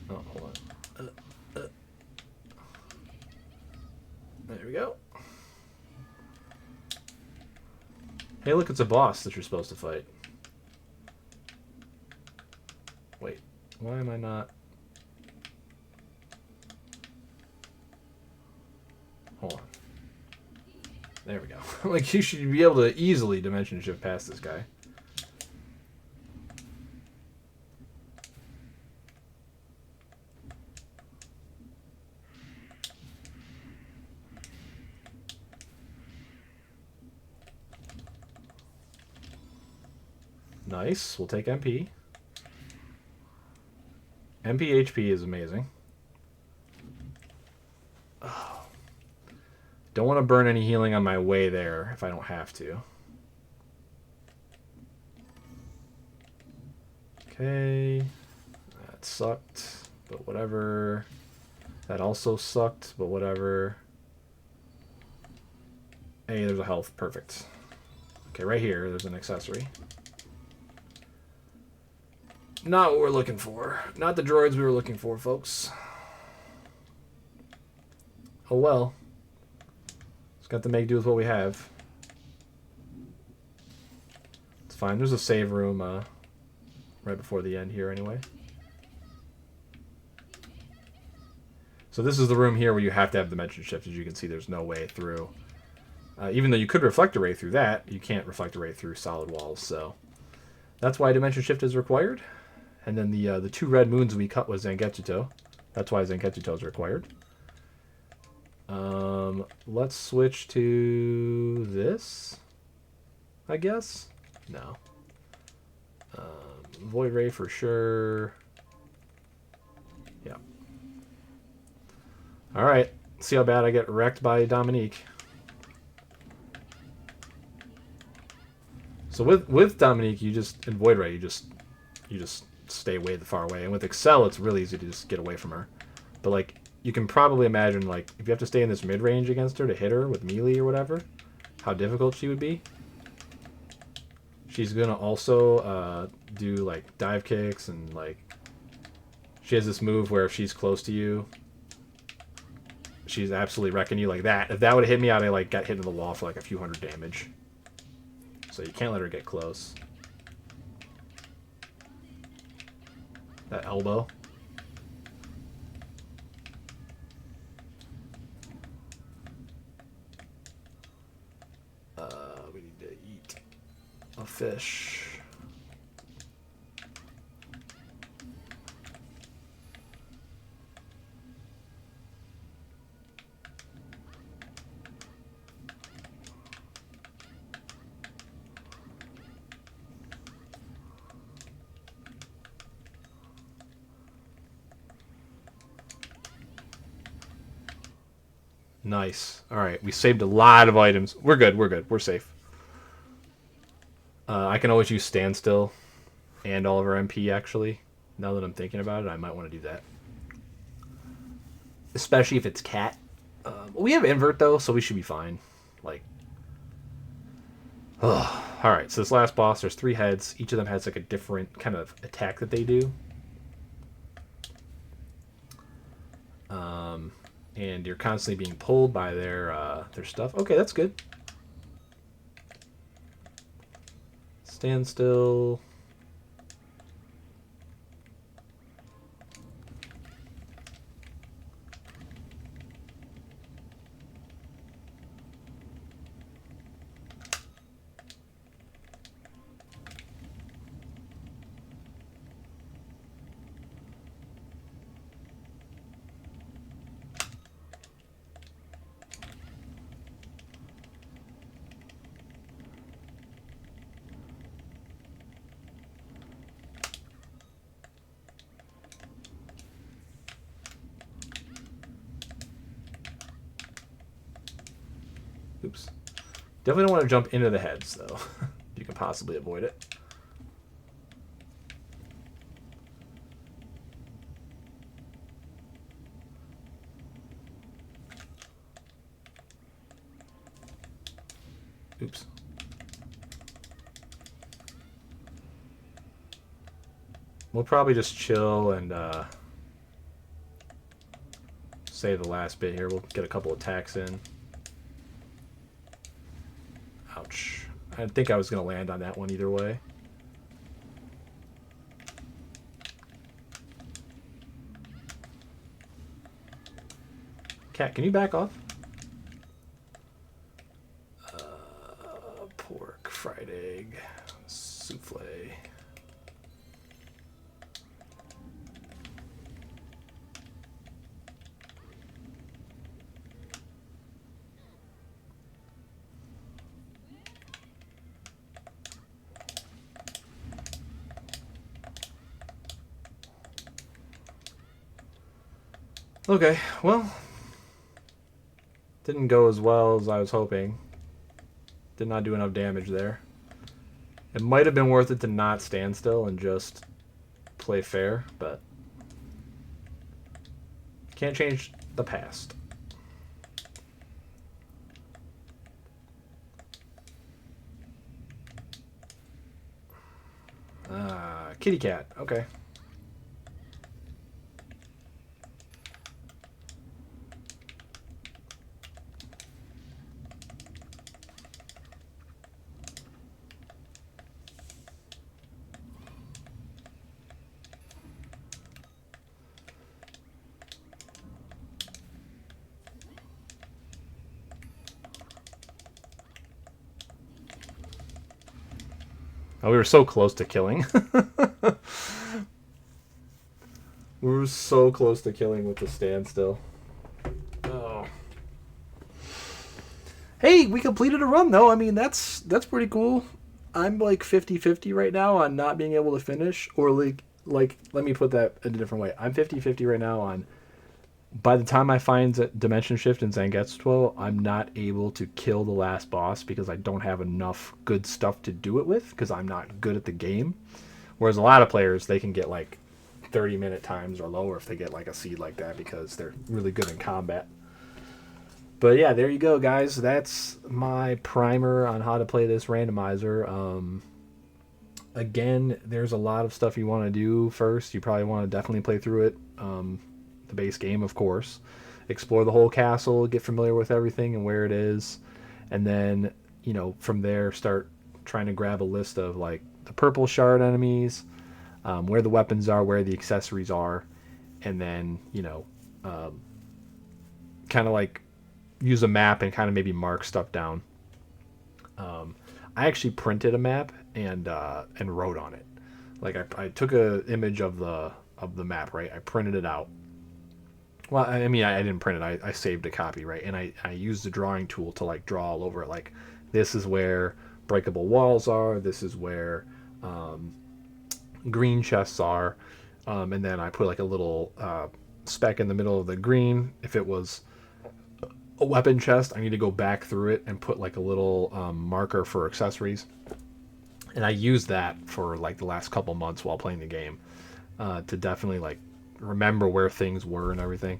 Oh, hold on. There we go. Hey, look, it's a boss that you're supposed to fight. Wait, why am I not... Hold on. There we go. Like, you should be able to easily dimension shift past this guy. Nice. We'll take MP. MP HP is amazing. Oh. Don't want to burn any healing on my way there if I don't have to. Okay. That sucked, but whatever. That also sucked, but whatever. Hey, there's a health. Perfect. Okay, right here, there's an accessory. Not what we're looking for. Not the droids we were looking for, folks. Oh well. Just got to make do with what we have. It's fine. There's a save room right before the end here anyway. So this is the room here where you have to have dimension shift. As you can see, there's no way through. Even though you could reflect a ray through that, you can't reflect a ray through solid walls. So that's why dimension shift is required. And then the 2 red moons we cut was Zangetsuto. That's why Zangetsuto is required. Let's switch to this, I guess. No. Void ray for sure. Yeah. All right. See how bad I get wrecked by Dominique. So with Dominique, you just in Void Ray, you just stay way the far away. And with Excel, it's really easy to just get away from her. But like you can probably imagine, like if you have to stay in this mid range against her to hit her with melee or whatever, how difficult she would be. She's gonna also do like dive kicks and like she has this move where if she's close to you, she's absolutely wrecking you like that. If that would have hit me, I'd have like got hit in the wall for like a few hundred damage. So you can't let her get close. That elbow. We need to eat a fish. Nice. Alright, we saved a lot of items. We're good, we're good. We're safe. I can always use standstill and all of our MP, actually. Now that I'm thinking about it, I might want to do that. Especially if it's cat. We have invert, though, so we should be fine. Like... Alright, so this last boss, there's 3 heads. Each of them has like a different kind of attack that they do. And you're constantly being pulled by their stuff. Okay, that's good. Stand still. Oops. Definitely don't want to jump into the heads, though. You can possibly avoid it. Oops. We'll probably just chill and save the last bit here. We'll get a couple attacks in. Ouch. I think I was going to land on that one either way. Cat, can you back off? Pork, fried egg, souffle. Okay, well, didn't go as well as I was hoping. Did not do enough damage there. It might have been worth it to not stand still and just play fair, but can't change the past. Kitty cat. Okay. Oh, we were so close to killing. We were so close to killing with the standstill. Oh. Hey, we completed a run though. I mean, that's pretty cool. I'm like 50-50 right now on not being able to finish, or like let me put that in a different way. I'm 50-50 right now on by the time I find Dimension Shift and Zangetsu, I'm not able to kill the last boss because I don't have enough good stuff to do it with because I'm not good at the game. Whereas a lot of players, they can get like 30-minute times or lower if they get like a seed like that because they're really good in combat. But yeah, there you go, guys. That's my primer on how to play this randomizer. Again, there's a lot of stuff you want to do first. You probably want to definitely play through it. The base game, of course. Explore the whole castle, get familiar with everything and where it is. And then, from there, start trying to grab a list of like the purple shard enemies, where the weapons are, where the accessories are. And then, kind of like use a map and kind of maybe mark stuff down. I actually printed a map and wrote on it. Like I took an image of the map, right? I printed it out. Well, I mean, I didn't print it. I saved a copy, right? And I used the drawing tool to like draw all over it. Like this is where breakable walls are. This is where green chests are. And then I put like a little speck in the middle of the green. If it was a weapon chest, I need to go back through it and put like a little marker for accessories. And I used that for like the last couple months while playing the game to definitely like remember where things were and everything.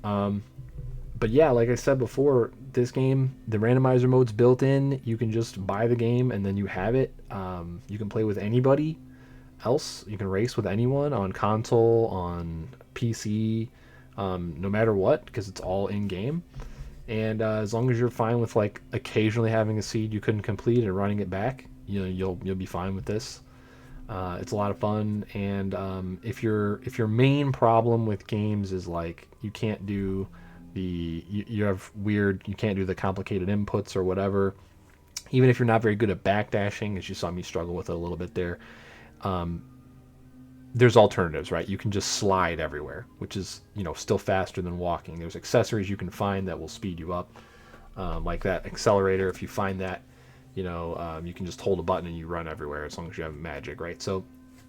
But yeah, like I said before, this game, the randomizer mode's built in. You can just buy the game and then you have it. You can play with anybody else. You can race with anyone on console, on PC, no matter what, because it's all in game. And as long as you're fine with like occasionally having a seed you couldn't complete and running it back, you'll be fine with this. It's a lot of fun, and if your main problem with games is like you can't do you can't do the complicated inputs or whatever, even if you're not very good at backdashing, as you saw me struggle with it a little bit there, there's alternatives, right? You can just slide everywhere, which is still faster than walking. There's accessories you can find that will speed you up, like that accelerator. If you find that, you can just hold a button and you run everywhere as long as you have magic, right? So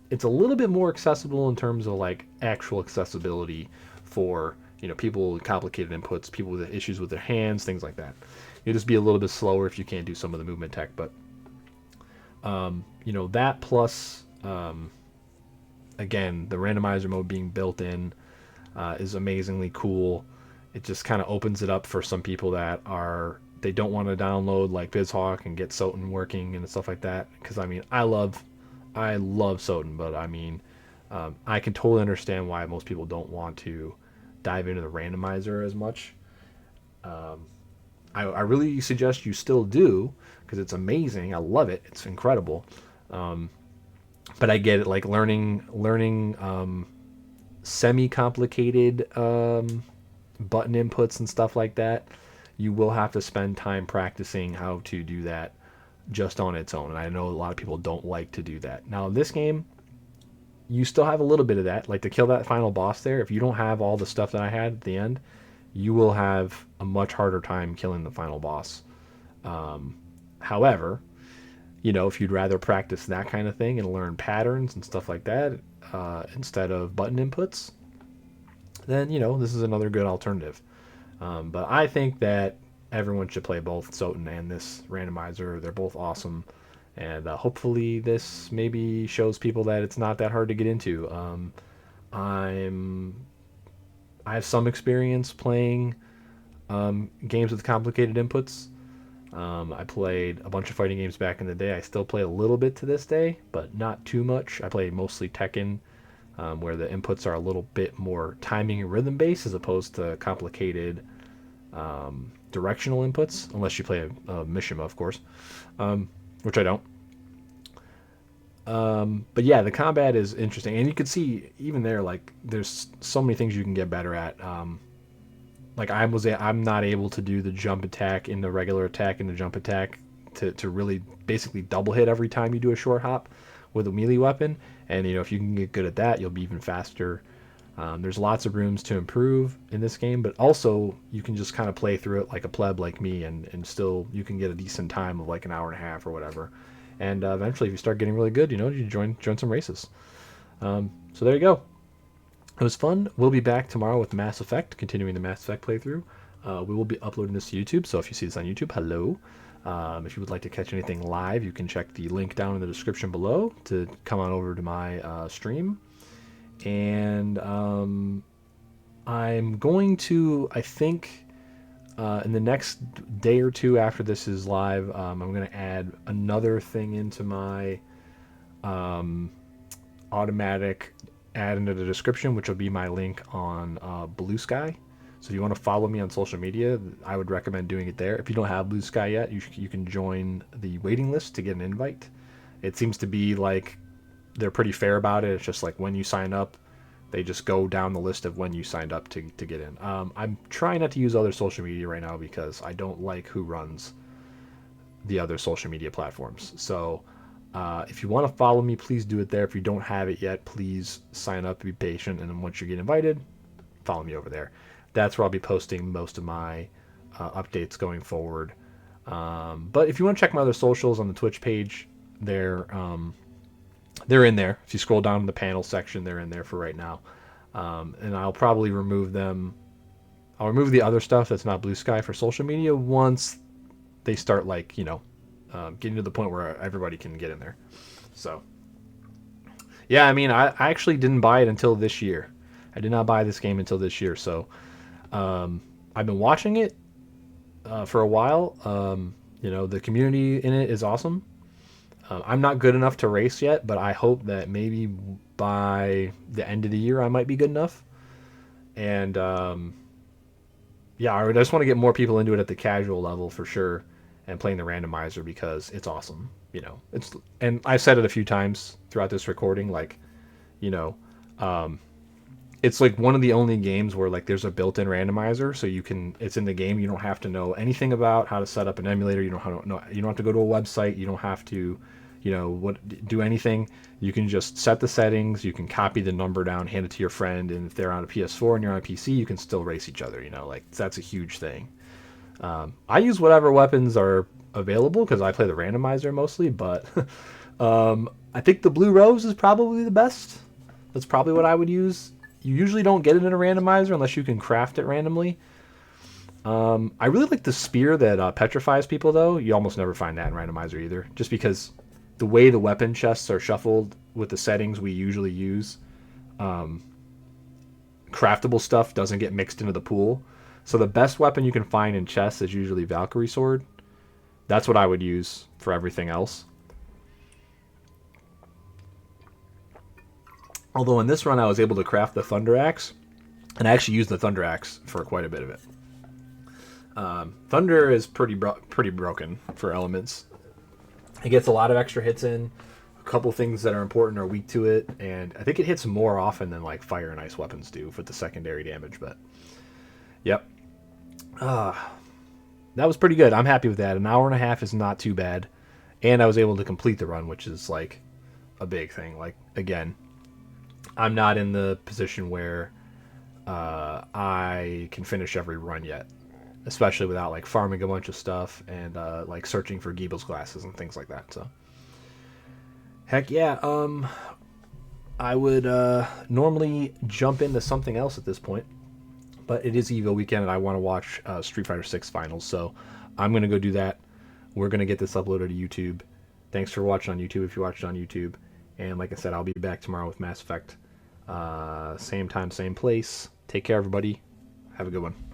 it's a little bit more accessible in terms of like actual accessibility for people with complicated inputs, people with issues with their hands, things like that. You'll just be a little bit slower if you can't do some of the movement tech, but that plus again, the randomizer mode being built in is amazingly cool. It just kind of opens it up for some people that they don't want to download like BizHawk and get Soten working and stuff like that. Because I mean, I love Soten, but I mean, I can totally understand why most people don't want to dive into the randomizer as much. I really suggest you still do because it's amazing. I love it. It's incredible. But I get it, like learning semi-complicated button inputs and stuff like that. You will have to spend time practicing how to do that just on its own. And I know a lot of people don't like to do that. Now, in this game, you still have a little bit of that. Like to kill that final boss there, if you don't have all the stuff that I had at the end, you will have a much harder time killing the final boss. However, if you'd rather practice that kind of thing and learn patterns and stuff like that instead of button inputs, then this is another good alternative. But I think that everyone should play both RotN and this randomizer. They're both awesome, and hopefully this maybe shows people that it's not that hard to get into. I have some experience playing games with complicated inputs. I played a bunch of fighting games back in the day. I still play a little bit to this day, but not too much. I play mostly Tekken, where the inputs are a little bit more timing and rhythm based as opposed to complicated directional inputs, unless you play a Mishima, of course, which I don't. But yeah, the combat is interesting, and you can see even there, like there's so many things you can get better at. Like I'm not able to do the jump attack in the regular attack and the jump attack to really basically double hit every time you do a short hop with a melee weapon. And if you can get good at that, you'll be even faster. There's lots of rooms to improve in this game, but also you can just kind of play through it like a pleb like me, and still you can get a decent time of like an hour and a half or whatever. And eventually, if you start getting really good, you join some races. So there you go. It was fun. We'll be back tomorrow with Mass Effect, continuing the Mass Effect playthrough. We will be uploading this to YouTube, so if you see this on YouTube, hello. If you would like to catch anything live, you can check the link down in the description below to come on over to my stream. And I'm going to, I think, in the next day or two after this is live, I'm going to add another thing into my automatic add into the description, which will be my link on Blue Sky. So if you want to follow me on social media, I would recommend doing it there. If you don't have Blue Sky yet, you can join the waiting list to get an invite. It seems to be like they're pretty fair about it. It's just like when you sign up, they just go down the list of when you signed up to get in. I'm trying not to use other social media right now because I don't like who runs the other social media platforms. So if you want to follow me, please do it there. If you don't have it yet, please sign up, be patient, and then once you get invited, follow me over there. That's where I'll be posting most of my updates going forward. But if you want to check my other socials on the Twitch page, they're in there. If you scroll down in the panel section, they're in there for right now. And I'll probably remove them. I'll remove the other stuff that's not Blue Sky for social media once they start getting to the point where everybody can get in there. So yeah, I mean, I actually didn't buy it until this year. I did not buy this game until this year. So I've been watching it for a while. The community in it is awesome. I'm not good enough to race yet, but I hope that maybe by the end of the year I might be good enough. And yeah, I just want to get more people into it at the casual level for sure, and playing the randomizer because it's awesome. And I've said it a few times throughout this recording, it's like one of the only games where like there's a built-in randomizer, so it's in the game. You don't have to know anything about how to set up an emulator. You don't have to go to a website. You don't have to do anything. You can just set the settings. You can copy the number down, hand it to your friend, and if they're on a PS4 and you're on a PC, you can still race each other. That's a huge thing. I use whatever weapons are available because I play the randomizer mostly, but I think the Blue Rose is probably the best. That's probably what I would use. You usually don't get it in a randomizer unless you can craft it randomly. I really like the spear that petrifies people, though. You almost never find that in randomizer either, just because the way the weapon chests are shuffled with the settings we usually use, craftable stuff doesn't get mixed into the pool. So the best weapon you can find in chests is usually Valkyrie Sword. That's what I would use for everything else. Although in this run I was able to craft the Thunder Axe, and I actually used the Thunder Axe for quite a bit of it. Thunder is pretty broken for elements. It gets a lot of extra hits in. A couple things that are important are weak to it, and I think it hits more often than like fire and ice weapons do with the secondary damage. But yep, that was pretty good. I'm happy with that. An hour and a half is not too bad, and I was able to complete the run, which is like a big thing. Like again, I'm not in the position where I can finish every run yet, especially without like farming a bunch of stuff and like searching for Giebel's glasses and things like that. So heck yeah, I would normally jump into something else at this point, But it is Evo weekend, and I want to watch Street Fighter 6 finals, so I'm gonna go do that. We're gonna get this uploaded to YouTube. Thanks for watching on YouTube if you watched it on YouTube. And like I said, I'll be back tomorrow with Mass Effect. Same time, same place. Take care, everybody. Have a good one.